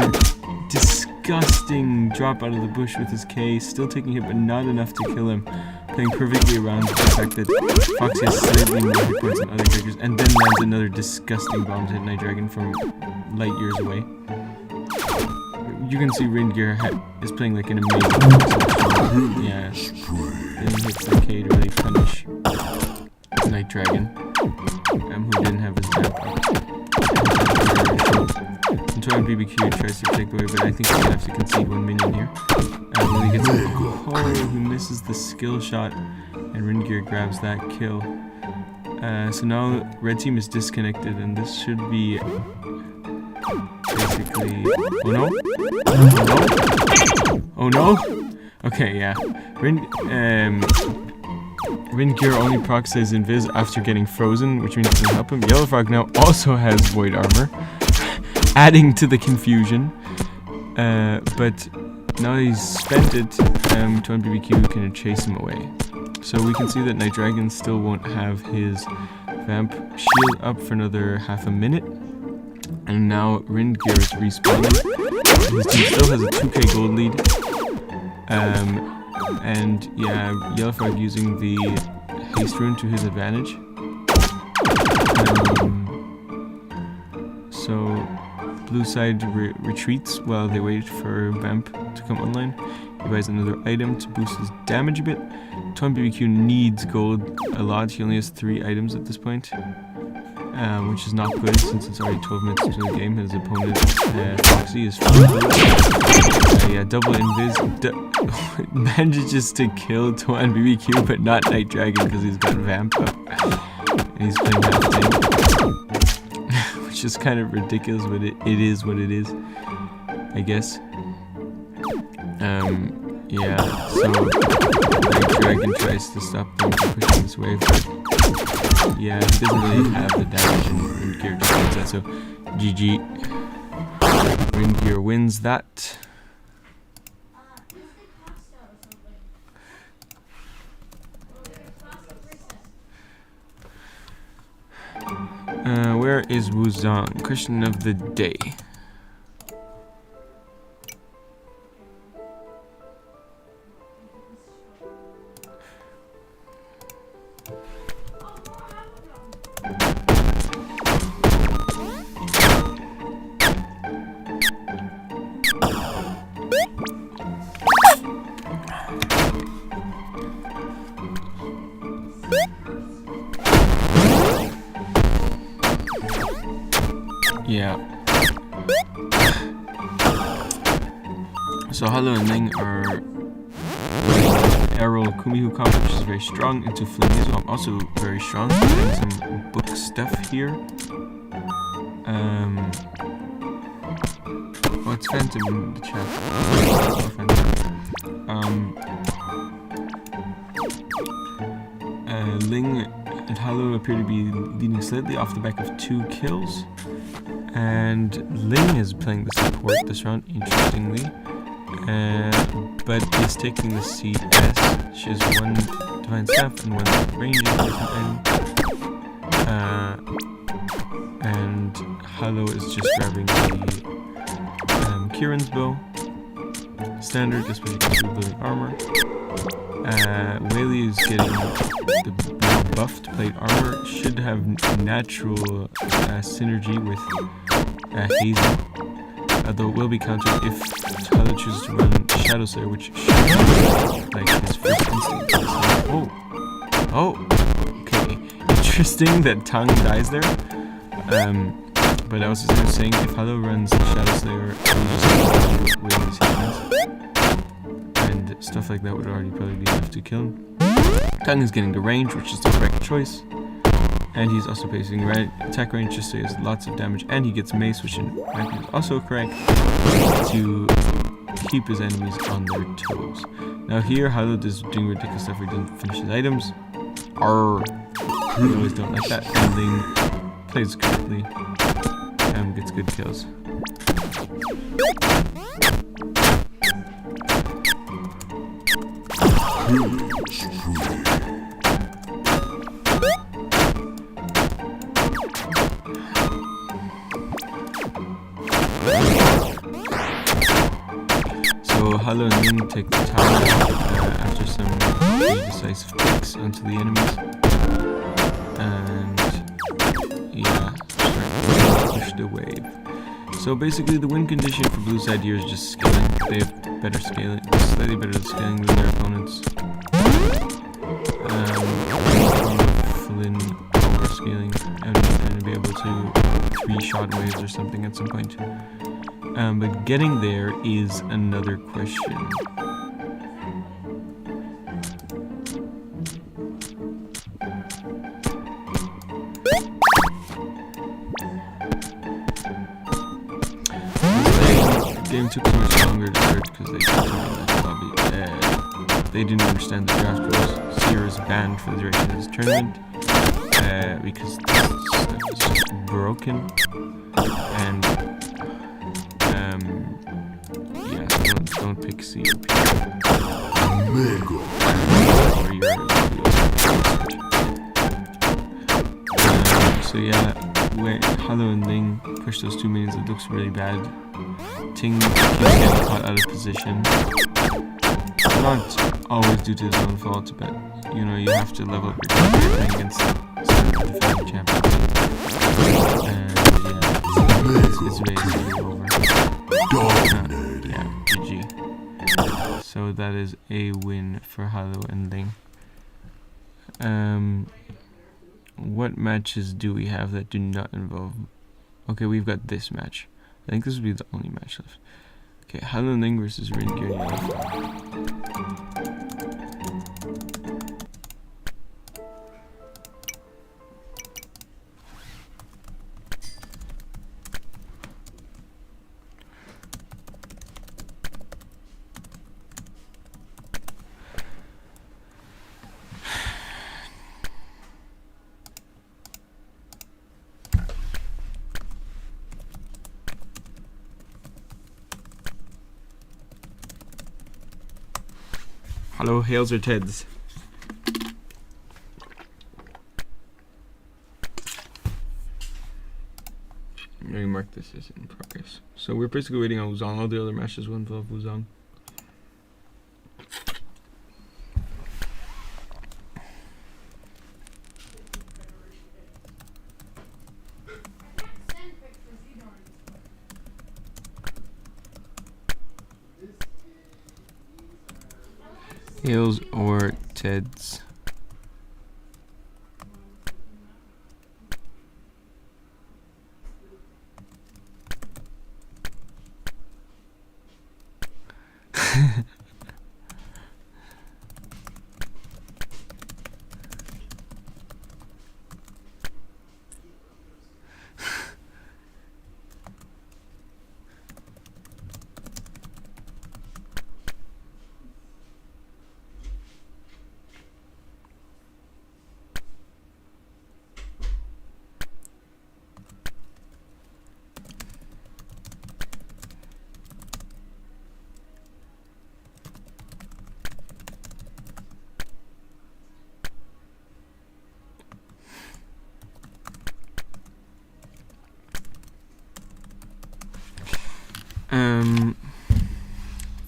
disgusting drop out of the bush with his K, still taking hit but not enough to kill him, playing perfectly around the fact that Foxy has slightly more hit points than other characters, and then lands another disgusting bomb to hit Night Dragon from light years away. You can see Ringgear is playing like an amazing yeah, then he hits the K to really punish Night Dragon, who didn't have his map up. And 20BBQ tries to take away, but I think he's gonna have to concede 1 minion here. When he gets he misses the skill shot, and Ringgear grabs that kill. So now red team is disconnected, and this should be basically. Oh no! Oh no! Okay, yeah. Wind Gear only procs his invis after getting frozen, which means it doesn't help him. Yellow Frog now also has void armor, adding to the confusion. But now he's spent it, Twin BBQ can chase him away. So we can see that Night Dragon still won't have his vamp shield up for another half a minute. And now Wind Gear is respawning. His team still has a 2k gold lead. And yeah, Yellow Frog using the haste rune to his advantage. So blue side retreats while they wait for Vamp to come online. He buys another item to boost his damage a bit. Tom BBQ needs gold a lot. He only has 3 items at this point, which is not good since it's already 12 minutes into the game. His opponent, Foxy, is yeah, double invis. Manages to kill Tuan BBQ, but not Night Dragon because he's got Vamp up. And he's playing that thing. Which is kind of ridiculous, but it is what it is, I guess. Yeah, so Night Dragon tries to stop them from pushing this wave, but yeah, he doesn't really have the damage, and Wind Gear just wins that, so GG. Wind Gear wins that. Where is Wuzong? Question of the day. Yeah. So Halo and Ling are Arrow Kumihu comp, which is very strong, into Flingy as well. I'm also very strong. Getting some book stuff here. What's Phantom in the chat? Ling and Halo appear to be leading slightly off the back of 2 kills. And Ling is playing the support this round, interestingly. But is taking the CS. She has 1 Divine Staff and 1 Ranging and Halo is just grabbing the Kieran's bow. Standard, just when you can do building armor. Whaley is getting the buffed plate armor. Should have natural synergy with Hazel. Although it will be countered if Tyler chooses to run Shadow Slayer, which should be like his first instinct. Oh, okay. Interesting that Tang dies there. But I was just saying, if Halo runs Shadow Slayer, he'll just Whaley's hands. And stuff like that would already probably be enough to kill him. Tang is getting the range, which is the correct choice. And he's also placing attack range just so he has lots of damage. And he gets mace, which is also correct, to keep his enemies on their toes. Now here, Halo is doing ridiculous stuff where he doesn't finish his items. Arrgh. We always don't like that. And Ling plays correctly and gets good kills. So Halo and Ling take the tower after some decisive picks onto the enemies, and yeah, push the wave. So basically, the win condition for blue side here is just scaling. They have better scaling, slightly better scaling than their opponents. Flynn over scaling and be able to 3-shot waves or something at some point. But getting there is another question. longer to search because they took that lobby. They didn't understand the draft rules. Seer is banned for the duration of this tournament because this stuff is just broken. And yeah, don't pick Seer. So yeah, when Halo and Ling push those 2 minions, it looks really bad. Ting keeps getting caught out of position. Not always due to his own fault, but you know, you have to level up your game against some defending champions. And yeah, it's basically over. Yeah, GG. So that is a win for Halo and Ling. What matches do we have that do not involve? Okay, we've got this match. I think this will be the only match left. Okay, Halo and Ling versus Ringear. Hello, Hails or Teds? Let me mark this as in progress. So we're basically waiting on Wuzong. All the other matches will involve Wuzong. Hails or Teds?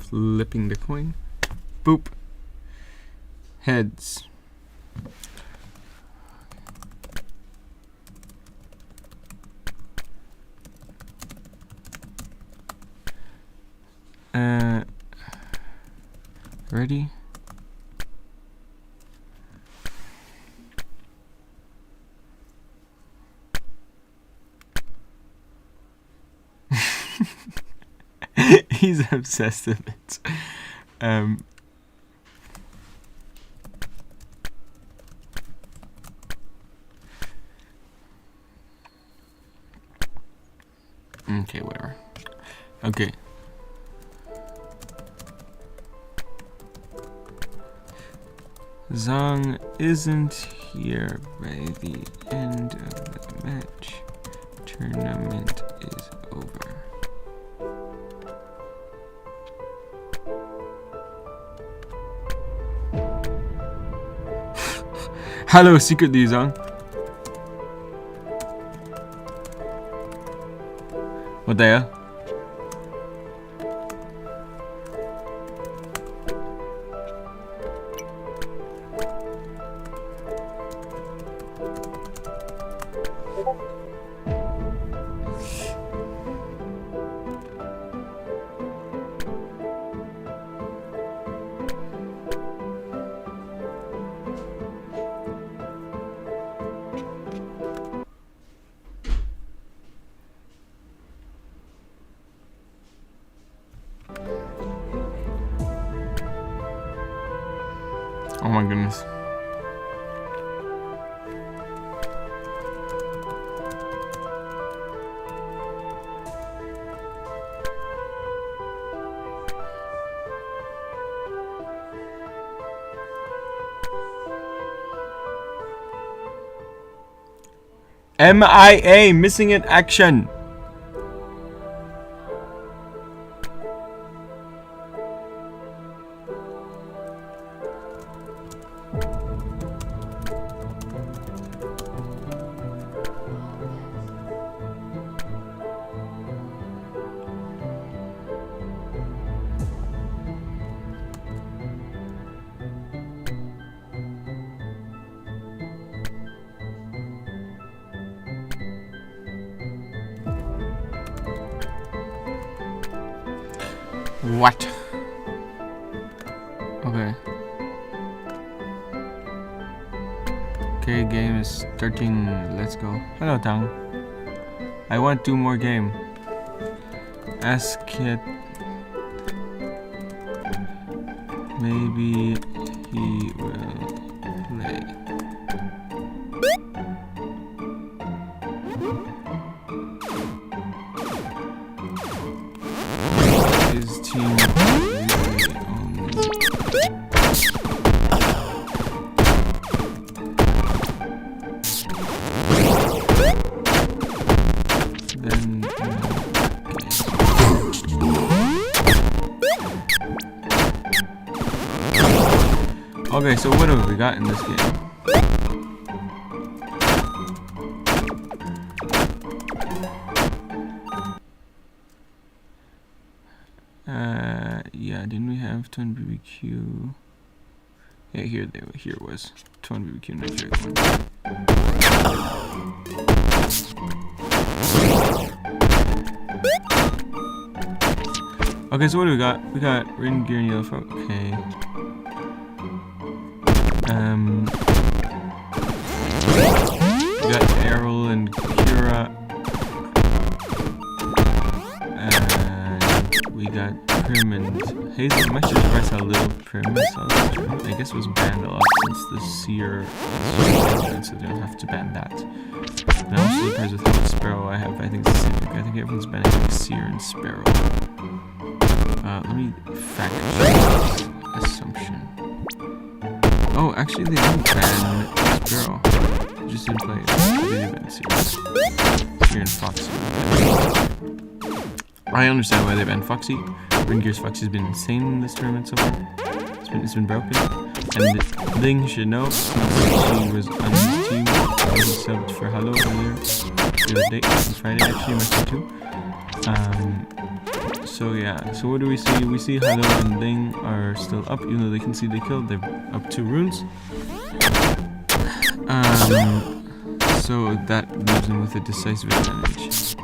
Flipping the coin. Boop. Heads. Ready? He's obsessed with it. Okay, whatever. Okay. Zhang isn't here by the end of the match. Tournament is over. Hello, secretly, Zhang. What the hell? Oh my goodness. MIA, missing in action. What? Okay. Okay, game is starting. Let's go. Hello, Tang. I want 2 more game. Ask it. Maybe he will play. His team really only. Then okay, so what have we got in this game? Yeah, didn't we have Twin BBQ? Yeah, here was Twin BBQ Nigeria. Okay, so what do we got? We got Rin Gear and Yellow Frog. Okay. We got Errol and Kira. And we got Prim and Hazel. I'm actually surprised how little Prim is. I guess it was banned a lot since the Seer is so they don't have to ban that. And I'm also surprised with how much Sparrow I have. I think it's the same thing. I think everyone's banning like Seer and Sparrow. Let me fact check this assumption. Oh, actually they didn't ban Sparrow. They just didn't play it. They didn't ban Seer and Foxy. I understand why they banned Foxy. Ringear's Foxy's been insane in this tournament so far. It's been broken. And Ling should know, since she was on his team, she subbed for Halo earlier the other day, on Friday actually, myself too. So yeah, so what do we see? We see Halo and Ling are still up, even though they can see they killed. They're up 2 runes. So that leaves them with a decisive advantage.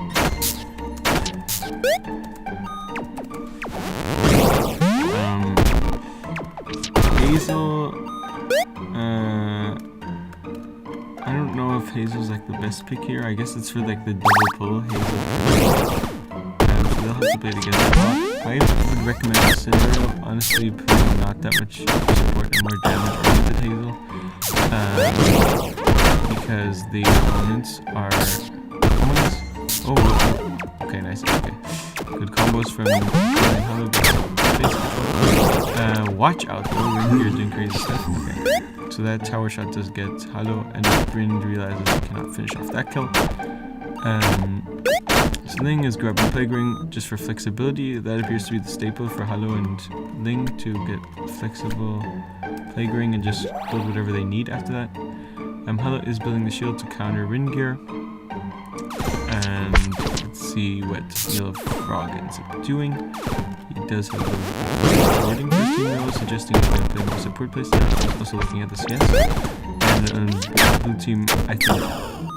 Hazel, I don't know if Hazel's like the best pick here. I guess it's for like the double pull. Hazel. So they'll have to play together a lot. I would recommend a scenario, honestly, playing not that much support and more damage oriented Hazel. Because the opponents are okay, nice, okay. Good combos from Halo. Watch out though, Rin here doing crazy stuff. Okay. So that tower shot does get Halo, and Rin realizes he cannot finish off that kill. So Ling is grabbing Plague Ring just for flexibility. That appears to be the staple for Halo and Ling to get flexible Plague Ring and just build whatever they need after that. Halo is building the shield to counter Rin Gear. And let's see what Yellow Frog ends up doing. He does have a wording for his team though, suggesting he's going to play more support playstyle. Also looking at the CS. And blue team, I think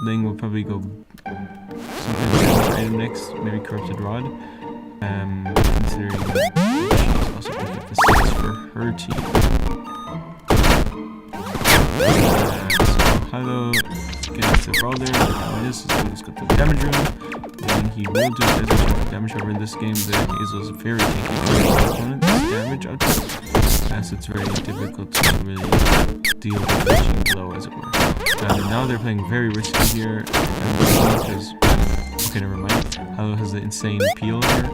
Ling will probably go something item next, maybe Corrupted Rod. Considering she's also picking up the CS for her team. So Halo gets the brawl there. This is he's got the damage room. And he will do the damage. However, in this game, the Hazel is very tanky opponent's damage output, as it's very difficult to really deal with the reaching blow, as it were. Now they're playing very risky here, because, okay, never mind. Halo has the insane peel here,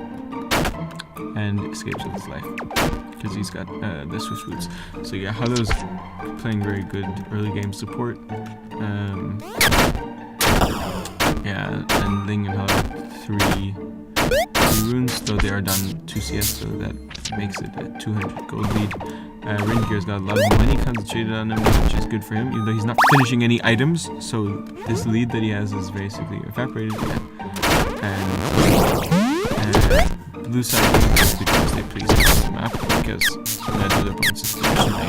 and escapes with his life, because he's got the Swift Boots. So yeah, Halo's playing very good early game support. Yeah, and Ling and Hello 3 runes, though they are done 2 CS, so that makes it a 200 gold lead. Ringear's got a lot of money concentrated on him, which is good for him, even though he's not finishing any items, so this lead that he has is basically evaporated. Yeah. And blue side is because they please on the map, because that other opponents is finishing an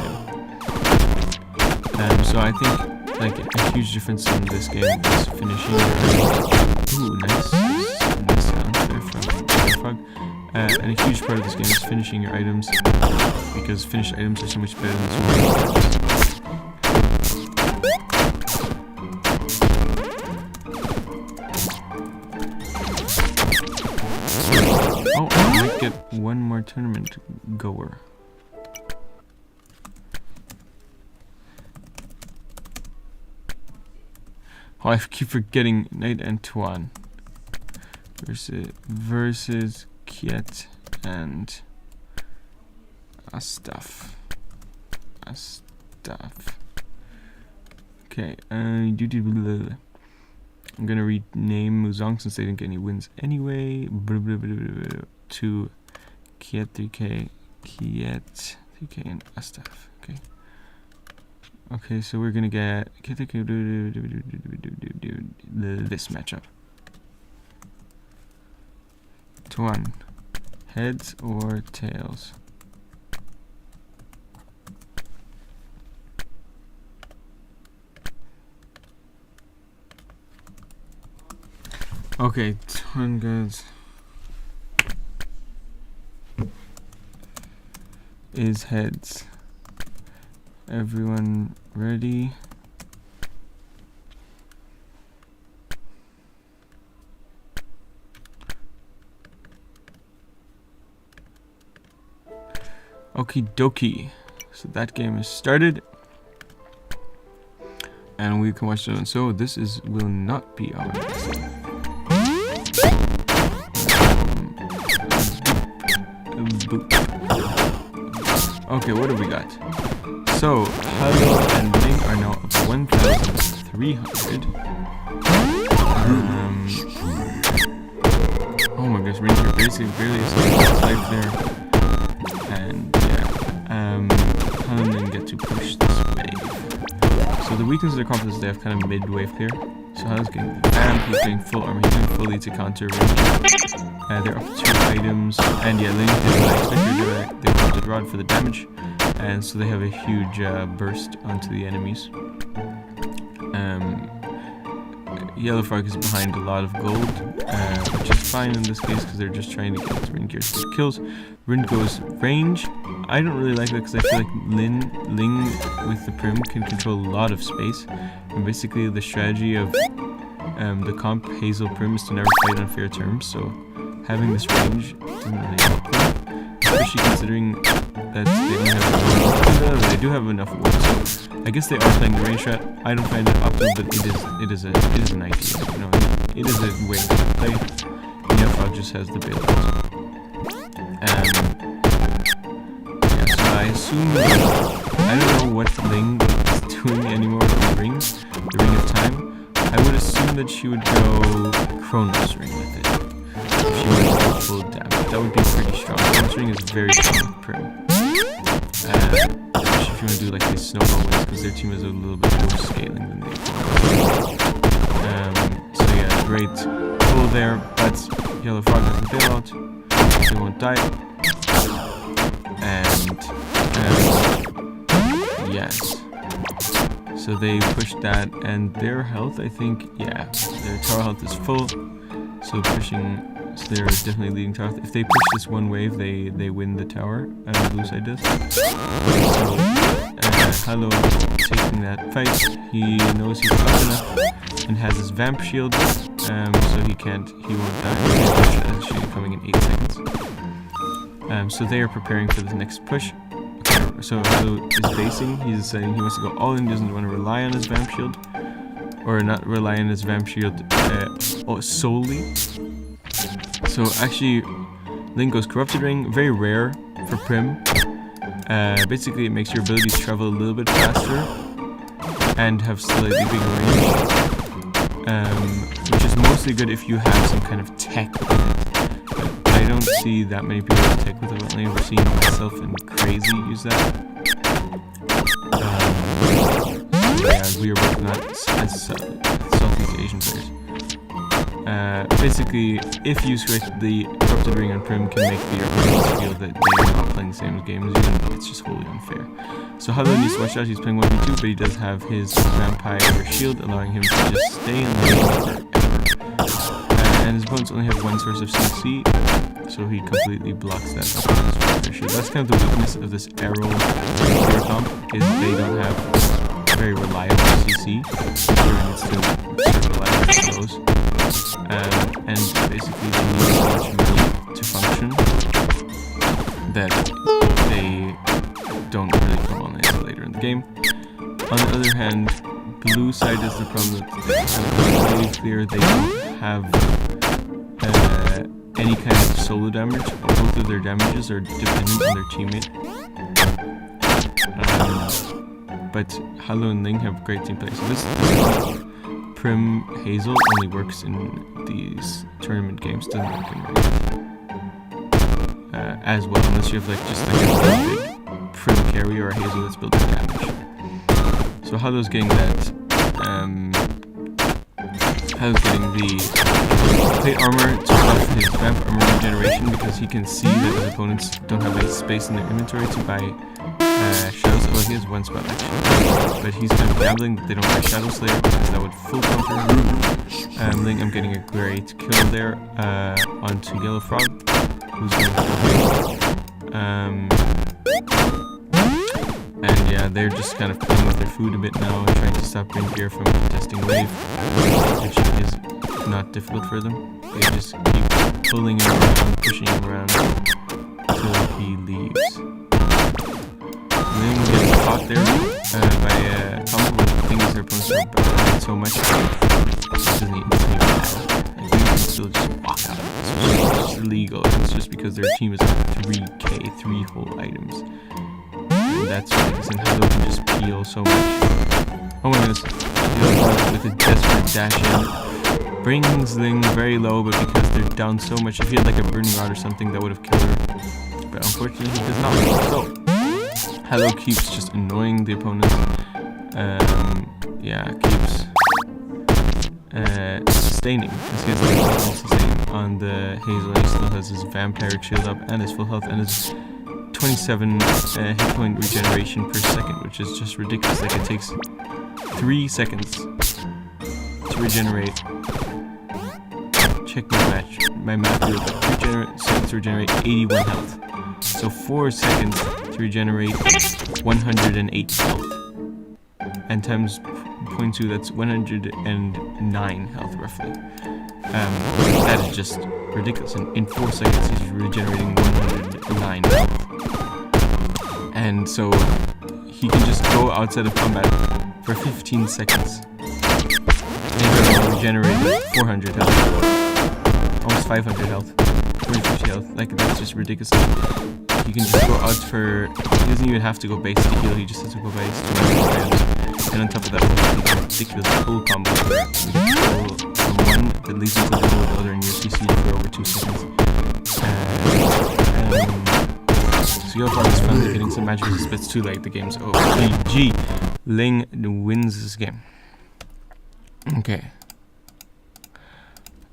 item. So I think like a huge difference in this game is finishing your items. Ooh, nice sound there from Frog. And a huge part of this game is finishing your items, because finished items are so much better than super items. Oh, I might get one more tournament goer. Oh, I keep forgetting Knight and Tuan versus Kiet and Astaf. Okay, I'm gonna rename Muzong since they didn't get any wins anyway. To Kiet 3K, Kiet 3K, and Astaf. Okay. Okay, so we're gonna get this matchup. Tuan, heads or tails? Okay, Tuan goes is heads. Everyone ready? Okie dokie. So that game is started. And we can watch it on. So this will not be our next one. Okay, what have we got? So, Hello and Ling are now up to 1,300. Oh my gosh, Ranger basically barely escaped life there. And yeah, Hello and Ling get to push this wave. So the weakness of their comp is they have kind of mid-wave clear. So Hello's getting the vamp, he's getting full armor, he's doing fully to counter Ranger. They're up to 2 items, and yeah, Ling did what I expected. They wanted Rod for the damage. And so they have a huge burst onto the enemies. Yellow Frog is behind a lot of gold, which is fine in this case because they're just trying to get Ringear to kills. Rin goes range. I don't really like that because I feel like Ling with the Prim can control a lot of space. And basically the strategy of the comp Hazel Prim is to never fight on fair terms, so having this range doesn't really help them. Especially considering that they only have they do have enough wood, so I guess they are playing the range strat. I don't find it optimal, but it is an idea. You know, it is a way to play. Yeah, Frog just has the bailout. Yeah, so I assume I don't know what Ling is doing anymore with the Ring of Time. I would assume that she would go Chronos Ring with it. If she went to full damage, that would be pretty strong. Chronos Ring is very strong with Prim. Especially if you want to do like these snowball waves, because their team is a little bit more scaling than they do. So yeah, great pull there, but Yellow Frog has the bailout, so they won't die. And yes, so they pushed that, and their health, I think, yeah, their tower health is full, so so they're definitely leading tower. If they push this one wave, they win the tower, and the blue side does. So, Hello taking that fight. He knows he's up enough and has his vamp shield, so he won't die. He's actually coming in 8 seconds. So they are preparing for the next push. So Hello is basing. He's deciding he wants to go all in. He doesn't want to rely on his vamp shield, or not rely on his vamp shield solely. So actually, Ling goes Corrupted Ring, very rare for Prim. Basically, it makes your abilities travel a little bit faster and have slightly bigger range. which is mostly good if you have some kind of tech with it. But I don't see that many people with tech with it. I've only ever seen myself and Crazy use that. Yeah, we are both not as Southeast Asian players. Basically, if used correctly, the corrupted ring on Prim can make the opponents feel that they are not playing the same games, even though it's just wholly unfair. So Halo needs to watch out. He's playing 1v2, but he does have his vampire shield, allowing him to just stay in the game forever. And his opponents only have one source of CC, so he completely blocks that opponent's vampire shield. That's kind of the weakness of this Arrow pure comp, is they don't have very reliable CC, considering it's still reliable close. And basically they need so much money to function that they don't really come on until later in the game. On the other hand, blue side is the problem that it's really clear they don't have any kind of solo damage. Both of their damages are dependent on their teammate. But Halo and Ling have great team play. So this Prim Hazel only works in these tournament games, doesn't work in regular. As well, unless you have just like a big Prim carry or a Hazel that's building damage. So Halo's getting that. Halo's getting the plate armor to buff his vamp armor regeneration because he can see that his opponents don't have any space in their inventory to buy Shadow Slayer. Well, he has one spell actually, but he's kind of gambling that they don't buy Shadow Slayer because that would full counter Ling. I'm getting a great kill there onto Yellow Frog, who's going to and yeah, they're just kind of playing with their food a bit now and trying to stop Ring Gear from contesting wave, which is not difficult for them. They just keep pulling him around, pushing him around until he leaves. Ling gets caught there by a combo, but the thing is their opponents are behind so much it doesn't even matter. Like, you can still just walk out of it. It's just illegal. It's just because their team is on 3k, 3 whole items. And that's ridiculous, and Halo can just peel so much. Oh my goodness. Yellow with a desperate dash in brings Ling very low, but because they're down so much, if he had like a burning rod or something, that would have killed her. But unfortunately, he does not. So Halo keeps just annoying the opponents. Yeah, keeps sustaining. This gets like sustain on the Hazel. He still has his vampire shield up and his full health and his 27 hit point regeneration per second, which is just ridiculous. Like, it takes 3 seconds to regenerate. Check my math real quick. 3 seconds to regenerate 81 health. So 4 seconds to regenerate 108 health. And times 0.2, that's 109 health roughly. That is just ridiculous. In 4 seconds he's regenerating 109 health. And so he can just go outside of combat for 15 seconds. And he's already regenerated 400 health. Almost 500 health. 450 health. Like, that's just ridiculous. He can just go out for... He doesn't even have to go base to heal, he just has to go base to items. And on top of that, he can ridiculous full combo where we can control from one that leads into the other in your CC for over 2 seconds. So Yellow Frog is finally getting some magic resist, but it's too late, the game's over. GG. Ling wins this game. Okay.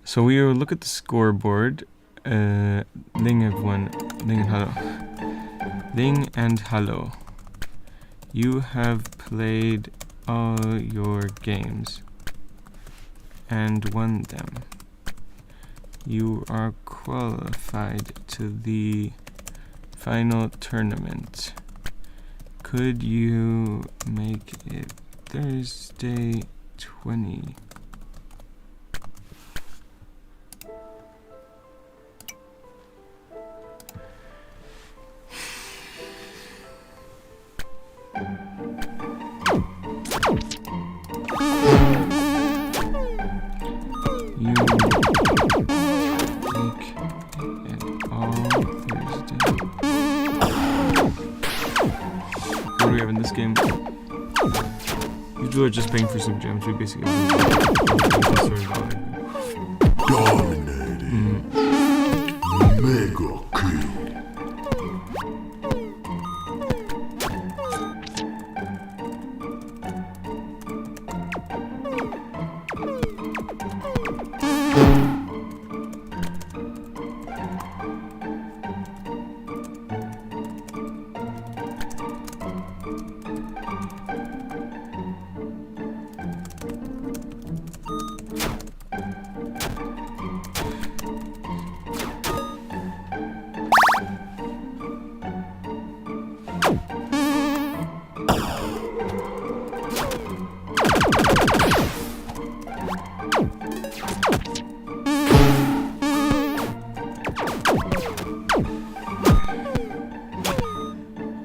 So we will look at the scoreboard. Ling have won. Ling and Halo. Ling and Halo. You have played all your games and won them. You are qualified to the final tournament. Could you make it Thursday 20? What do we have in this game? These people are just paying for some gems. We basically dominating. Mega kill.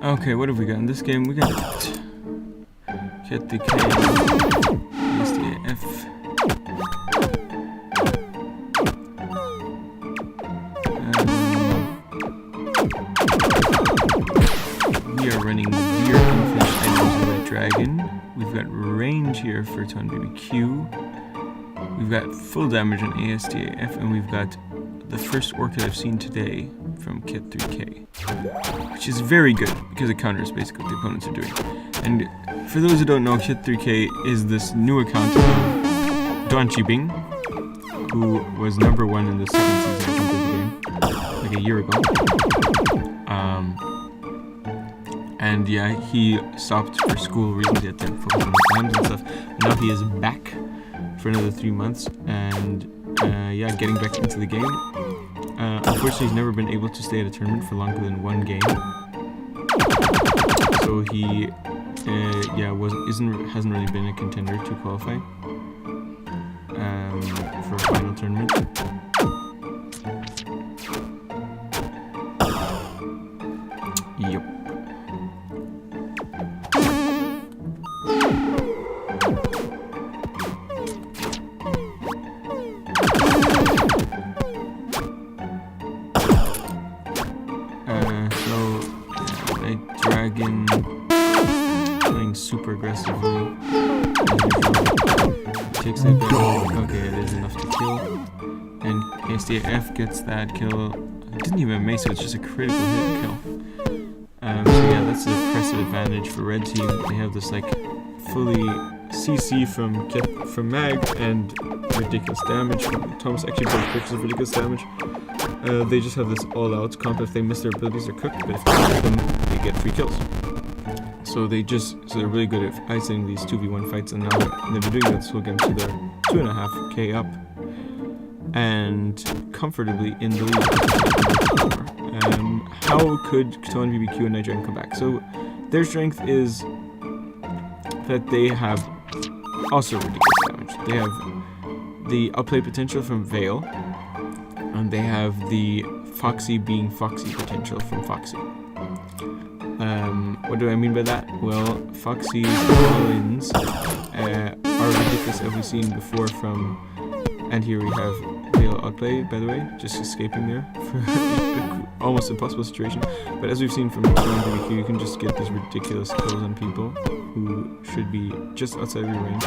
Okay, what have we got in this game? We got get the K, use the F. We are running Deer, Unfinished Items, and Red Dragon. We've got range here for Ton BBQ. We've got full damage on ASDAF, and we've got the first Orchid I've seen today from Kit 3K, which is very good because it counters basically what the opponents are doing. And for those who don't know, Kit 3K is this new account of Don Bing, who was #1 in the second season of the game, like a year ago. And yeah, he stopped for school recently at 10 for exams and stuff. And now he is back for another 3 months, and yeah, getting back into the game. Unfortunately, he's never been able to stay at a tournament for longer than 1 game. So he, yeah, hasn't really been a contender to qualify for a final tournament. Yep. Dragon playing super aggressively. Takes it back. Okay, it is enough to kill. And ASDAF gets that kill. It didn't even mace, so it's just a critical hit kill. So yeah, that's an impressive advantage for red team. They have this like fully CC from Mag and ridiculous damage. Thomas actually both pictures of ridiculous damage. They just have this all-out comp. If they miss their abilities, they're cooked, but if they hit them, they get free kills. So they're really good at isolating these 2v1 fights, and now they've been doing that so again to their 2.5k up, and comfortably in the lead. How could Cton, BBQ, and Nigeria come back? So their strength is that they have also ridiculous damage. They have the outplay potential from Veil, and they have the Foxy being Foxy potential from Foxy. What do I mean by that? Well, Foxy's call-ins are ridiculous, as we've seen before from... And here we have Veil outplay, by the way, just escaping there for an almost impossible situation. But as we've seen from BBQ, you can just get these ridiculous kills on people who should be just outside of your range.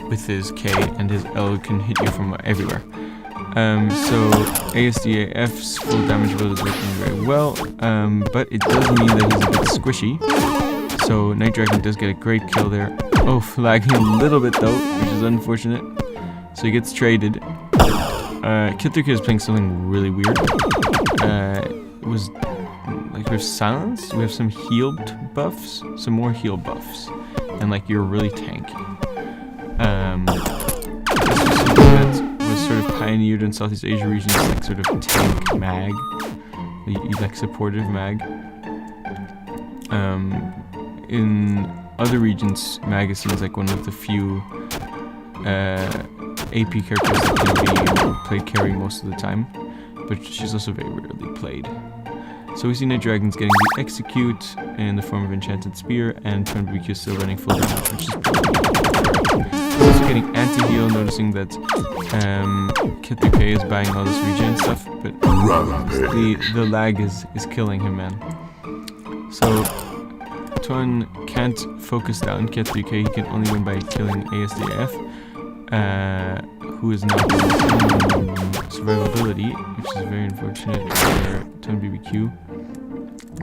With his K and his L can hit you from everywhere. So ASDAF's full damage build is working very well, but it does mean that he's a bit squishy. So Night Dragon does get a great kill there. Oh, lagging a little bit though, which is unfortunate. So he gets traded. Kid 3K is playing something really weird. It was like we have silence, we have some healed buffs, some more heal buffs, and like you're really tanky. This was something that was sort of pioneered in Southeast Asia regions, like sort of tank mag, like supportive mag. In other regions, mag is seen as like one of the few AP characters that can be played carry most of the time, but she's also very rarely played. So we see Night Dragons getting the Execute in the form of Enchanted Spear, and Twin BQ still running full damage, which is pretty good. Also getting anti-heal, noticing that Kit 3K is buying all this regen stuff, but the lag is killing him, man. So Ton can't focus down K3K. He can only win by killing ASDF, who is now survivability, which is very unfortunate for Ton BBQ.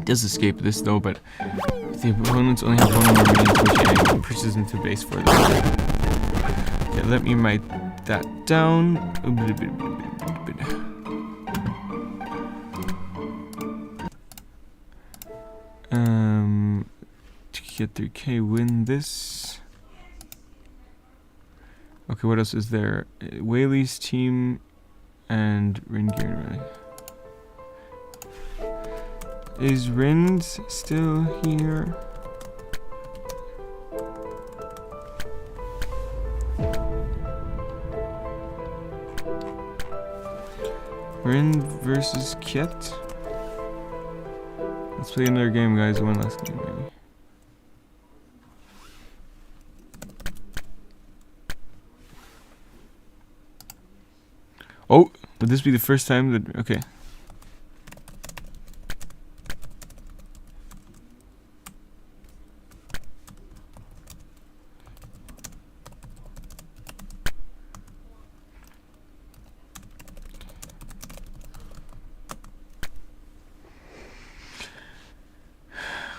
Does escape this though, but the opponents only have one more minion push and pushes into base for them. Okay, let me write that down. To get 3K win this. Okay, what else is there? Whaley's team and Ringgear really. Is Rind still here? Rind versus Kiet. Let's play another game, guys. One last game, maybe. Oh, would this be the first time that... Okay.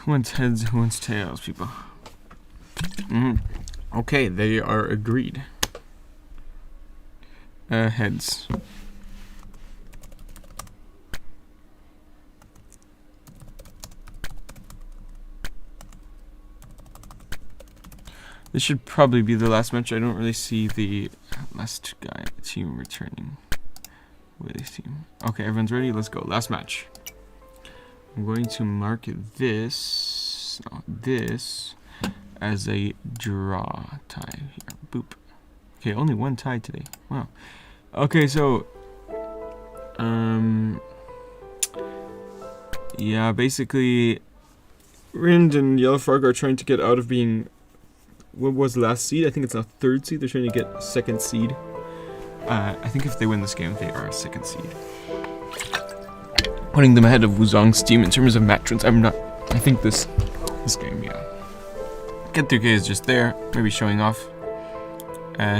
One's heads, one's tails, people. Okay, they are agreed. Heads. This should probably be the last match. I don't really see the last team returning. Willie's team. Okay, everyone's ready. Let's go. Last match. I'm going to mark this as a draw tie here. Boop. Okay, only one tie today. Wow. Okay, so yeah, basically Rind and Yellow Frog are trying to get out of being what was the last seed? I think it's now third seed. They're trying to get second seed. I think if they win this game, they are a second seed. Putting them ahead of Wuzong's team in terms of match wins. I think this game, yeah. Get 3K is just there, maybe showing off.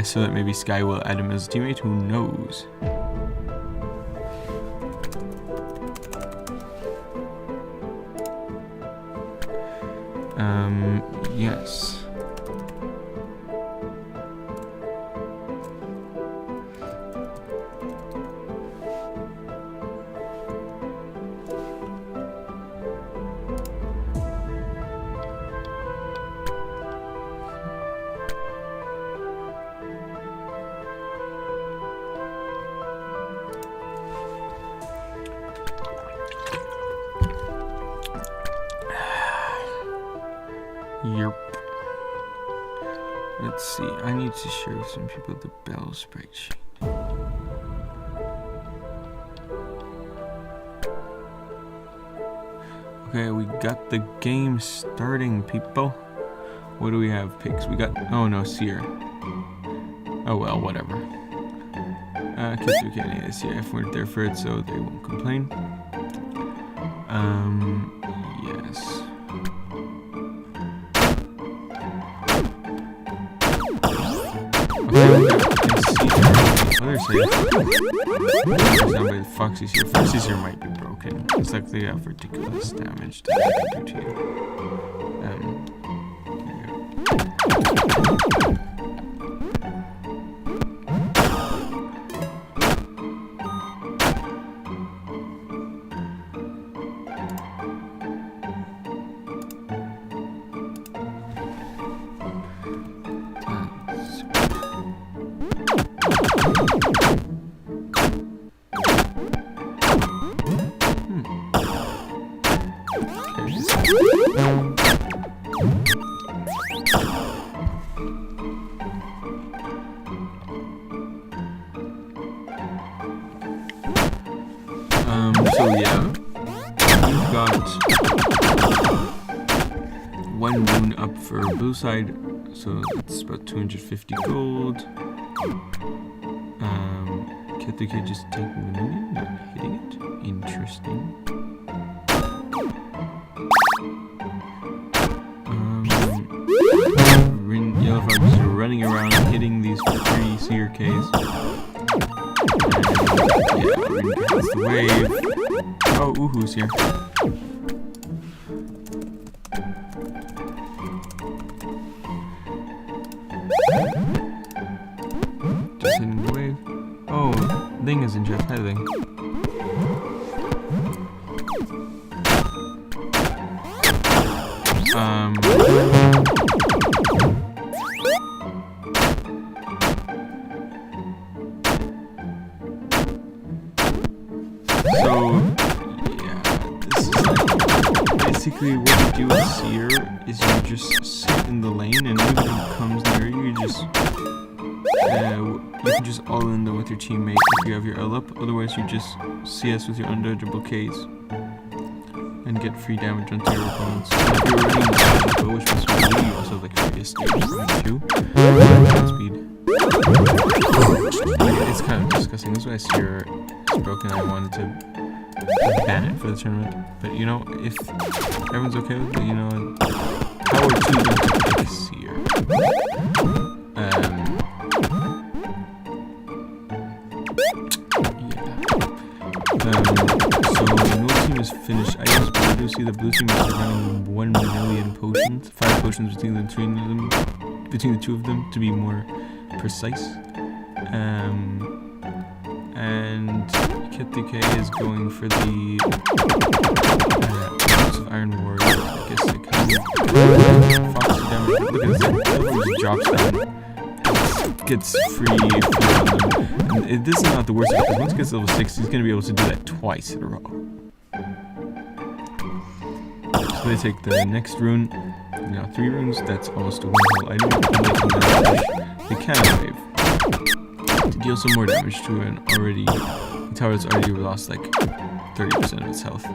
So that maybe Sky will add him as a teammate, who knows? Yes. Yep. Let's see. I need to share with some people the Bell spreadsheet. Okay, we got the game starting, people. What do we have? Picks. We got. Oh no, Seer. Oh well, whatever. Kids who can't ACF weren't there for it, so they won't complain. Yes. Other side. Down by the Foxy's here. Foxy's here might be broken. It's like they have ridiculous damage that they can do to you. There you go. So yeah, we've got one moon up for blue side, so it's about 250 gold. K3K just taking the moon, not hitting it. Interesting. Seer case. And yeah, Rindgear has the wave. Oh, Uhu's here. Just hitting the wave. Oh, Ling is in Jeff. Hi, Ling. So, yeah, this is like, basically what you do with Seer is you just sit in the lane, and when it comes near you, you just, you can just all in there with your teammate if you have your L up, otherwise you just CS with your undodgeable Ks. And get free damage onto your opponents. And if you're running the bow, which was really, you also have like free escape too. Speed. It's kind of disgusting. This is why Seer is broken. I wanted to ban it for the tournament. But you know, if everyone's okay with it, you know, power to them to pick Seer. So no team is finished. I do see the blue team is running 1 million potions, 5 potions between the two of them to be more precise. And K3K is going for the Boots of Iron Warrior. I guess it kind of Foxy damage. Look at this, it drops down. Gets free on them. And this is not the worst because once it gets level 6, he's going to be able to do that twice in a row. So they take the next rune. Now 3 runes, that's almost a 1 heal item. And they can wave to deal some more damage to an already tower that's already lost like 30% of its health.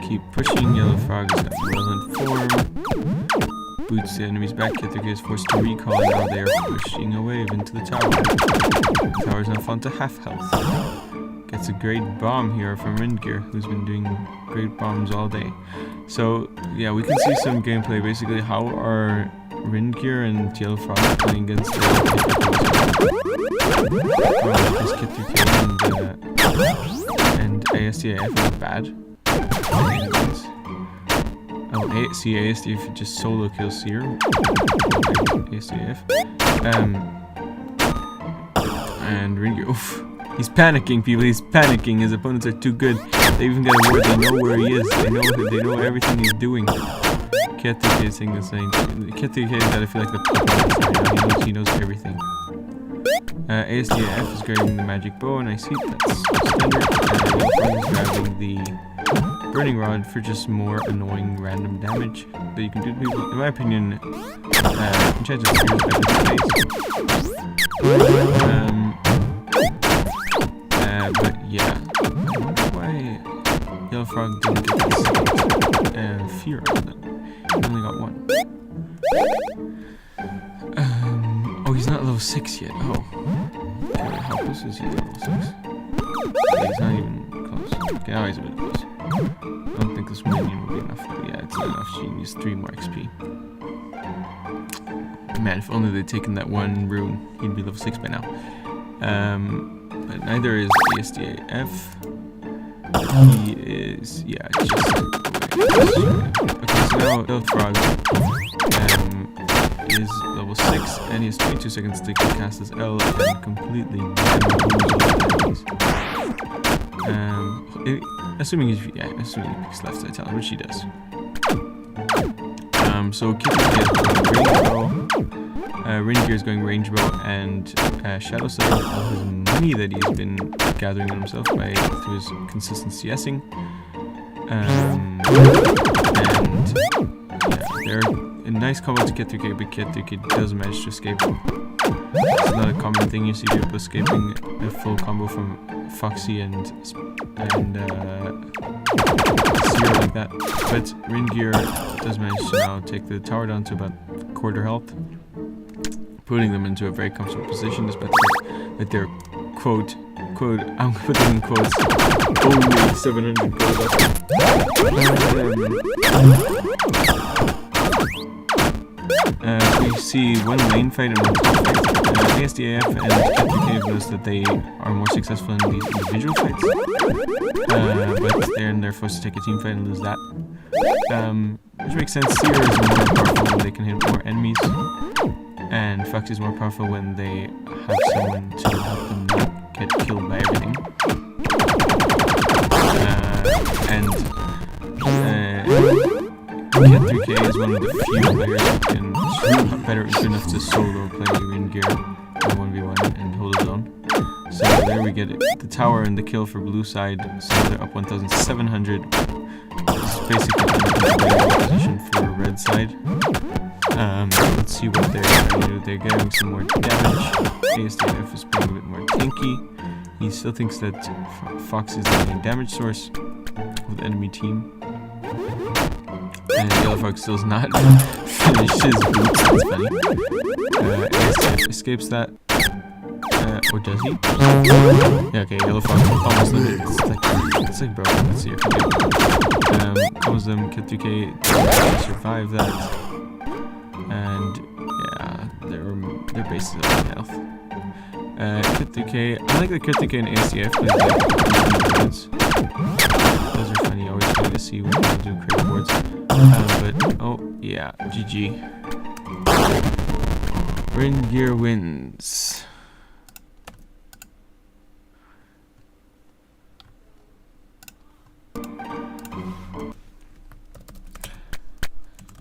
Keep pushing. Yellow Frog is at relevant form. Boots the enemies back. K3K is forced to recall, and now they are pushing a wave into the tower. The tower is now fallen to half health. Gets a great bomb here from Rindgear, who's been doing great bombs all day. So yeah, we can see some gameplay. Basically, how are Rindgear and Yellow Frog playing against the K3K and ASDAF are bad. Oh, see, ASDF just solo kills Seer. ASDF. And Rindgear, oof. He's panicking, people. He's panicking. His opponents are too good. They even got a ward. They know where he is. They know everything he's doing. K3K is saying the same. K3K has got to feel like the puppet. He knows everything. ASDF is grabbing the magic bow, and I see that's standard. And is grabbing the burning rod for just more annoying random damage that you can do to people. In my opinion, enchanted spear is better than but yeah, I wonder why Yellow Frog didn't get this fear out of them. He only got 1. Oh, he's not level 6 yet. Oh. Okay, how close is he to level 6? Okay, he's not even close. Okay, now he's a bit close. I don't think this minion will be enough. Yeah, it's not enough. She needs 3 more XP. Man, if only they'd taken that 1 rune, he'd be level 6 by now. But neither is ASDAF. He is, yeah, just... Okay, so now Yellow Frog is level 6, and he has 22 seconds to cast his L and completely assuming he picks left side talent, which he does. So K3K is going range bow, Rindgear is going range bow, and Shadow selling all his money that he's been gathering on himself through his consistent CSing. And yeah, they're a nice combo to K3K, but K3K does manage to escape. It's not a common thing you see people escaping a full combo from Foxy and Seer like that. But Rindgear does manage to now take the tower down to about quarter health, putting them into a very comfortable position, despite the fact that they're quote, I'm putting in quotes, only 700 gold up. We see one lane fight and one top fight. ASDAF and KTK have noticed that they are more successful in these individual fights, but they're forced to take a team fight and lose that. Which makes sense. Seer is more powerful when they can hit more enemies, and Fox is more powerful when they have someone to help them not get killed by everything. Kit 3K is one of the few players who can good enough to solo play in gear in 1v1 and hold his own. So there we get it. The tower and the kill for blue side, so they're up 1,700. It's basically the position for red side. Let's see what they're trying to do. They're getting some more damage. ASDF is being a bit more tanky. He still thinks that Fox is the main damage source of the enemy team. And Yellow Fox still does not finish his boots. That's funny. ASDF escapes that. Or does he? Yeah, okay, Yellow Fox almost limited. It's like broken. Let's see if we can. Close them, Kit 3K survive that. And yeah, their base is up in health. Kit 3K, I like the Kit 3K and ASDF because those are funny, always funny to see when they do crazy boards. But oh yeah, GG. Gear wins.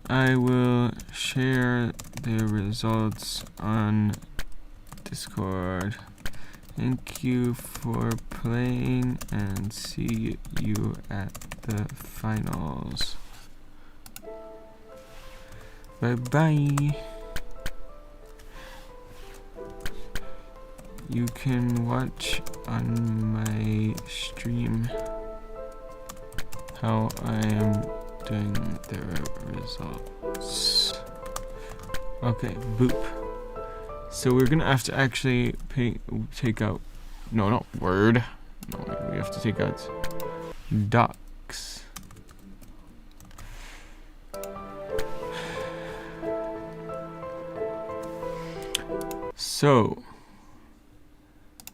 I will share the results on Discord. Thank you for playing and see you at the finals. Bye bye. You can watch on my stream how I am doing the results. Okay, boop. So we're gonna have to actually take out, no, not Word. No, we have to take out Docs. So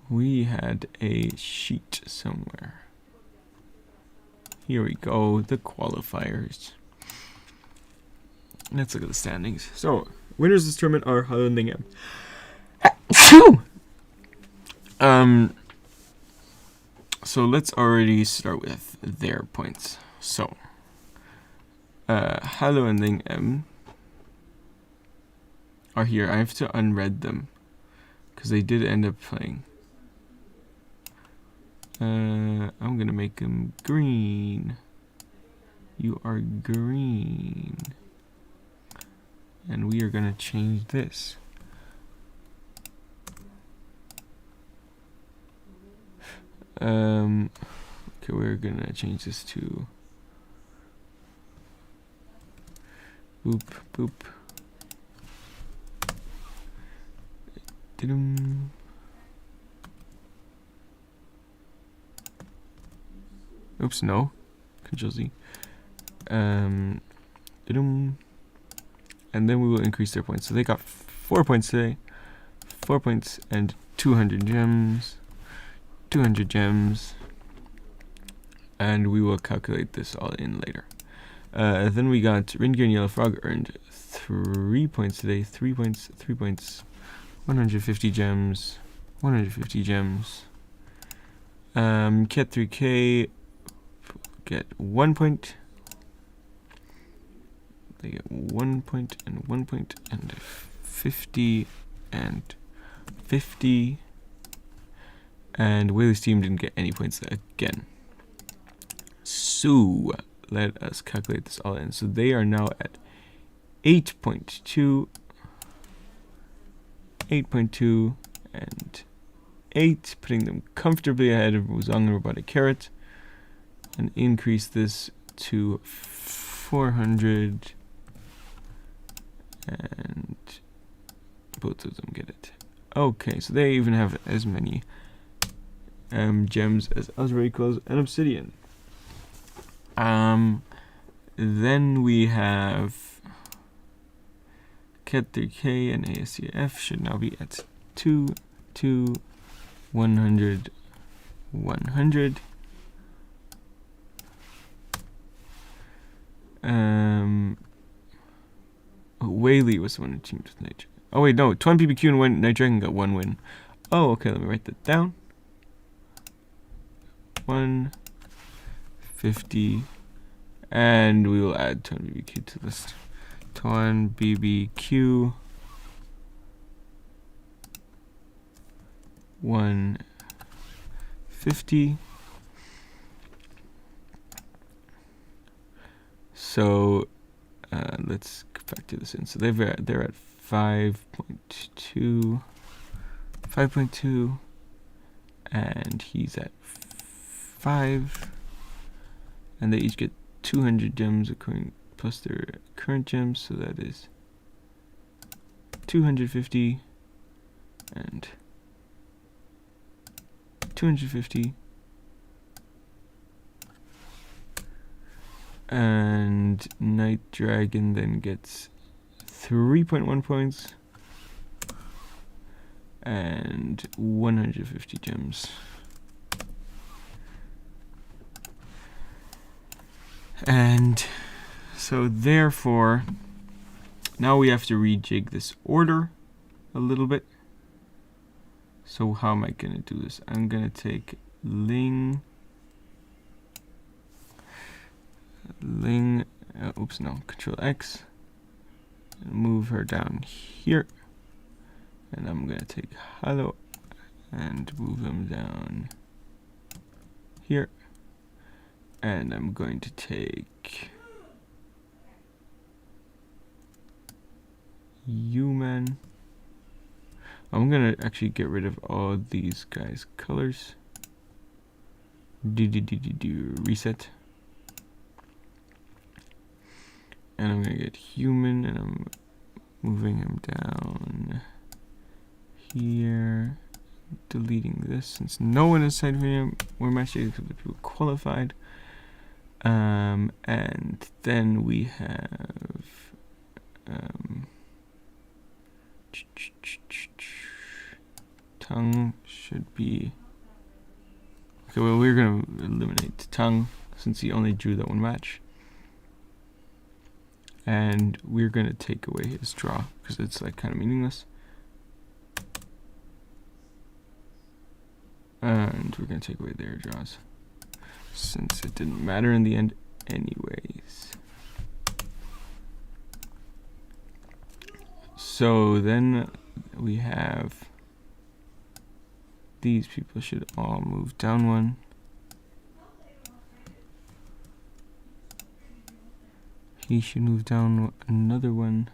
we had a sheet somewhere. Here we go, the qualifiers. Let's look at the standings. So, winners of this tournament are Hollandingham. So let's already start with their points. So, Hollandingham are here. I have to unread them because they did end up playing. I'm gonna make them green. You are green. And we are gonna change this. Okay, we're gonna change this to boop boop. Didum. Oops, no. Control Z. And then we will increase their points. So they got 4 points today. 4 points and 200 gems. 200 gems. And we will calculate this all in later. Then we got Ringgear and Yellow Frog earned 3 points today. 3 points, 3 points. 150 gems. 150 gems. Cat 3K get 1 point. They get 1 point and 1 point and 50 and 50. And Whaley's team didn't get any points again. So let us calculate this all in. So they are now at 8.2, 8.2, and 8, putting them comfortably ahead of Wuzong and Robotic Carrot. And increase this to 400, and both of them get it. Okay, so they even have as many gems as Azure Equals and Obsidian. Then we have Cat3K and ASCF should now be at 2, 2, 100, 100. Whaley was the one who teamed with Night Dragon. Oh wait, no, Twin PBQ and Night Dragon got 1 win. Oh, okay, let me write that down. 150, and we will add Twin BBQ to this. Twin BBQ 150. So let's factor this in. So they're at 5.2, 5.2, and he's at 5, and they each get 200 gems according plus their current gems. So that is 250 and 250. And Night Dragon then gets 3.1 points and 150 gems. And so therefore, now we have to rejig this order a little bit. So how am I going to do this? I'm going to take Ling, oops, no, Control X, and move her down here. And I'm going to take Hello and move them down here. And I'm going to take Human. I'm going to actually get rid of all these guys' colors. Reset. And I'm going to get Human, and I'm moving him down here. Deleting this since no one is signed for him. We're matching except the people qualified. And then we have tongue should be okay. Well, we're gonna eliminate tongue since he only drew that one match, and we're gonna take away his draw because it's like kind of meaningless. And we're gonna take away their draws since it didn't matter in the end anyways. So then we have these people should all move down one. He should move down another one.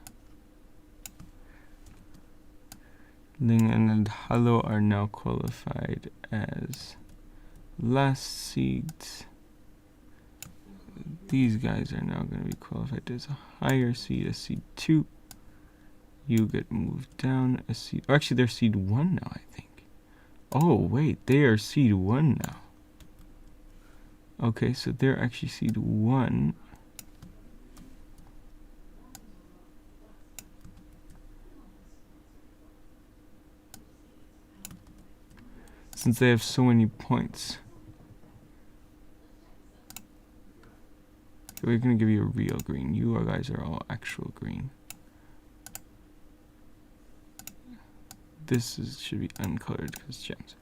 Ling and Halo are now qualified as last seeds. These guys are now going to be qualified as a higher seed, a seed 2. You get moved down a seed. Oh, actually, they're seed 1 now, I think. Oh, wait, they are seed 1 now. Okay, so they're actually seed 1. Since they have so many points. So we're going to give you a real green. You guys are all actual green. This should be uncolored because gems.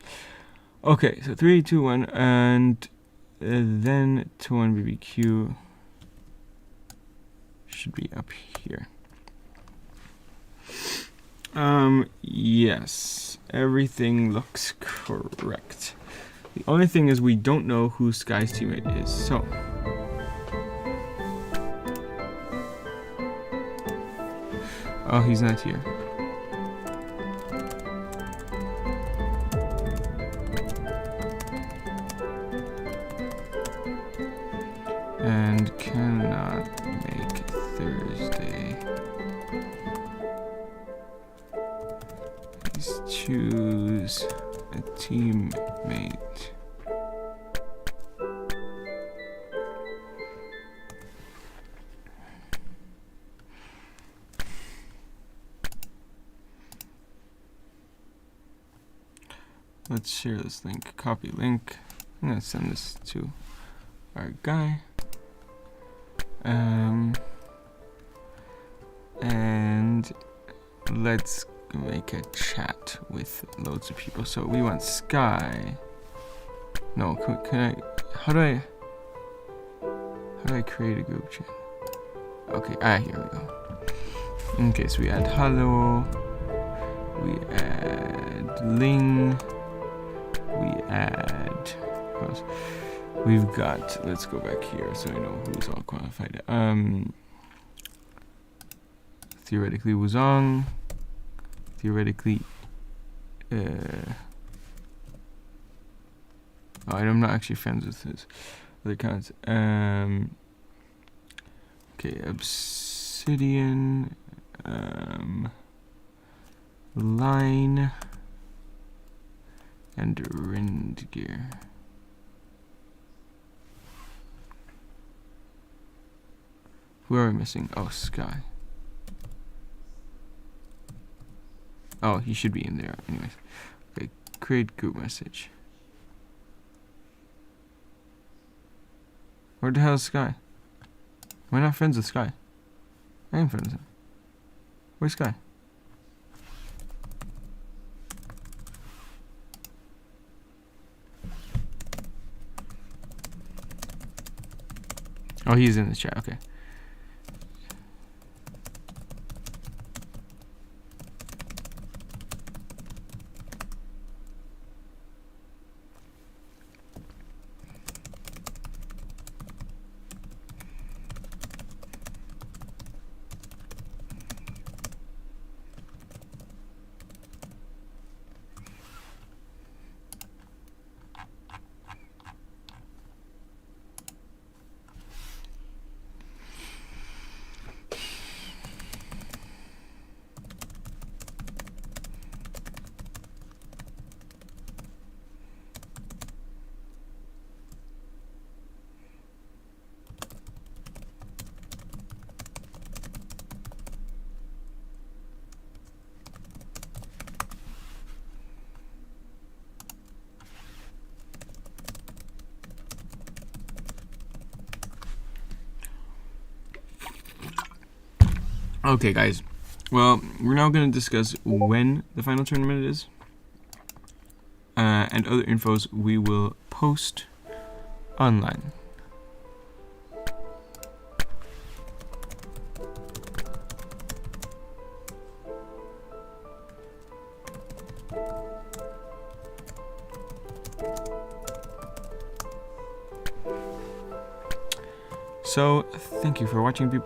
Okay, so 3, 2, 1, and then 2, 1 BBQ should be up here. Yes, everything looks correct. The only thing is we don't know who Sky's teammate is, so. Oh, he's not here. And cannot make Thursday. Please choose a teammate. let's share this link. Copy link. I'm gonna send this to our guy. And let's make a chat with loads of people. So we want Sky. No, can I? How do I create a group chat? Okay, here we go. Okay, so we add hello. We add Ling. We add. What else? We've got. Let's go back here so I know who's all qualified. Theoretically Wuzong. Theoretically. I'm not actually friends with his other accounts. Okay, Obsidian. Line. And Rindgear. Who are we missing? Oh, Sky. Oh, he should be in there anyways. Okay, create group message. Where the hell is Sky? Am I not friends with Sky? I am friends with him. Where's Sky? Oh, he's in the chat, okay. Okay, guys. Well, we're now going to discuss when the final tournament is. And other infos we will post online. So, thank you for watching, people.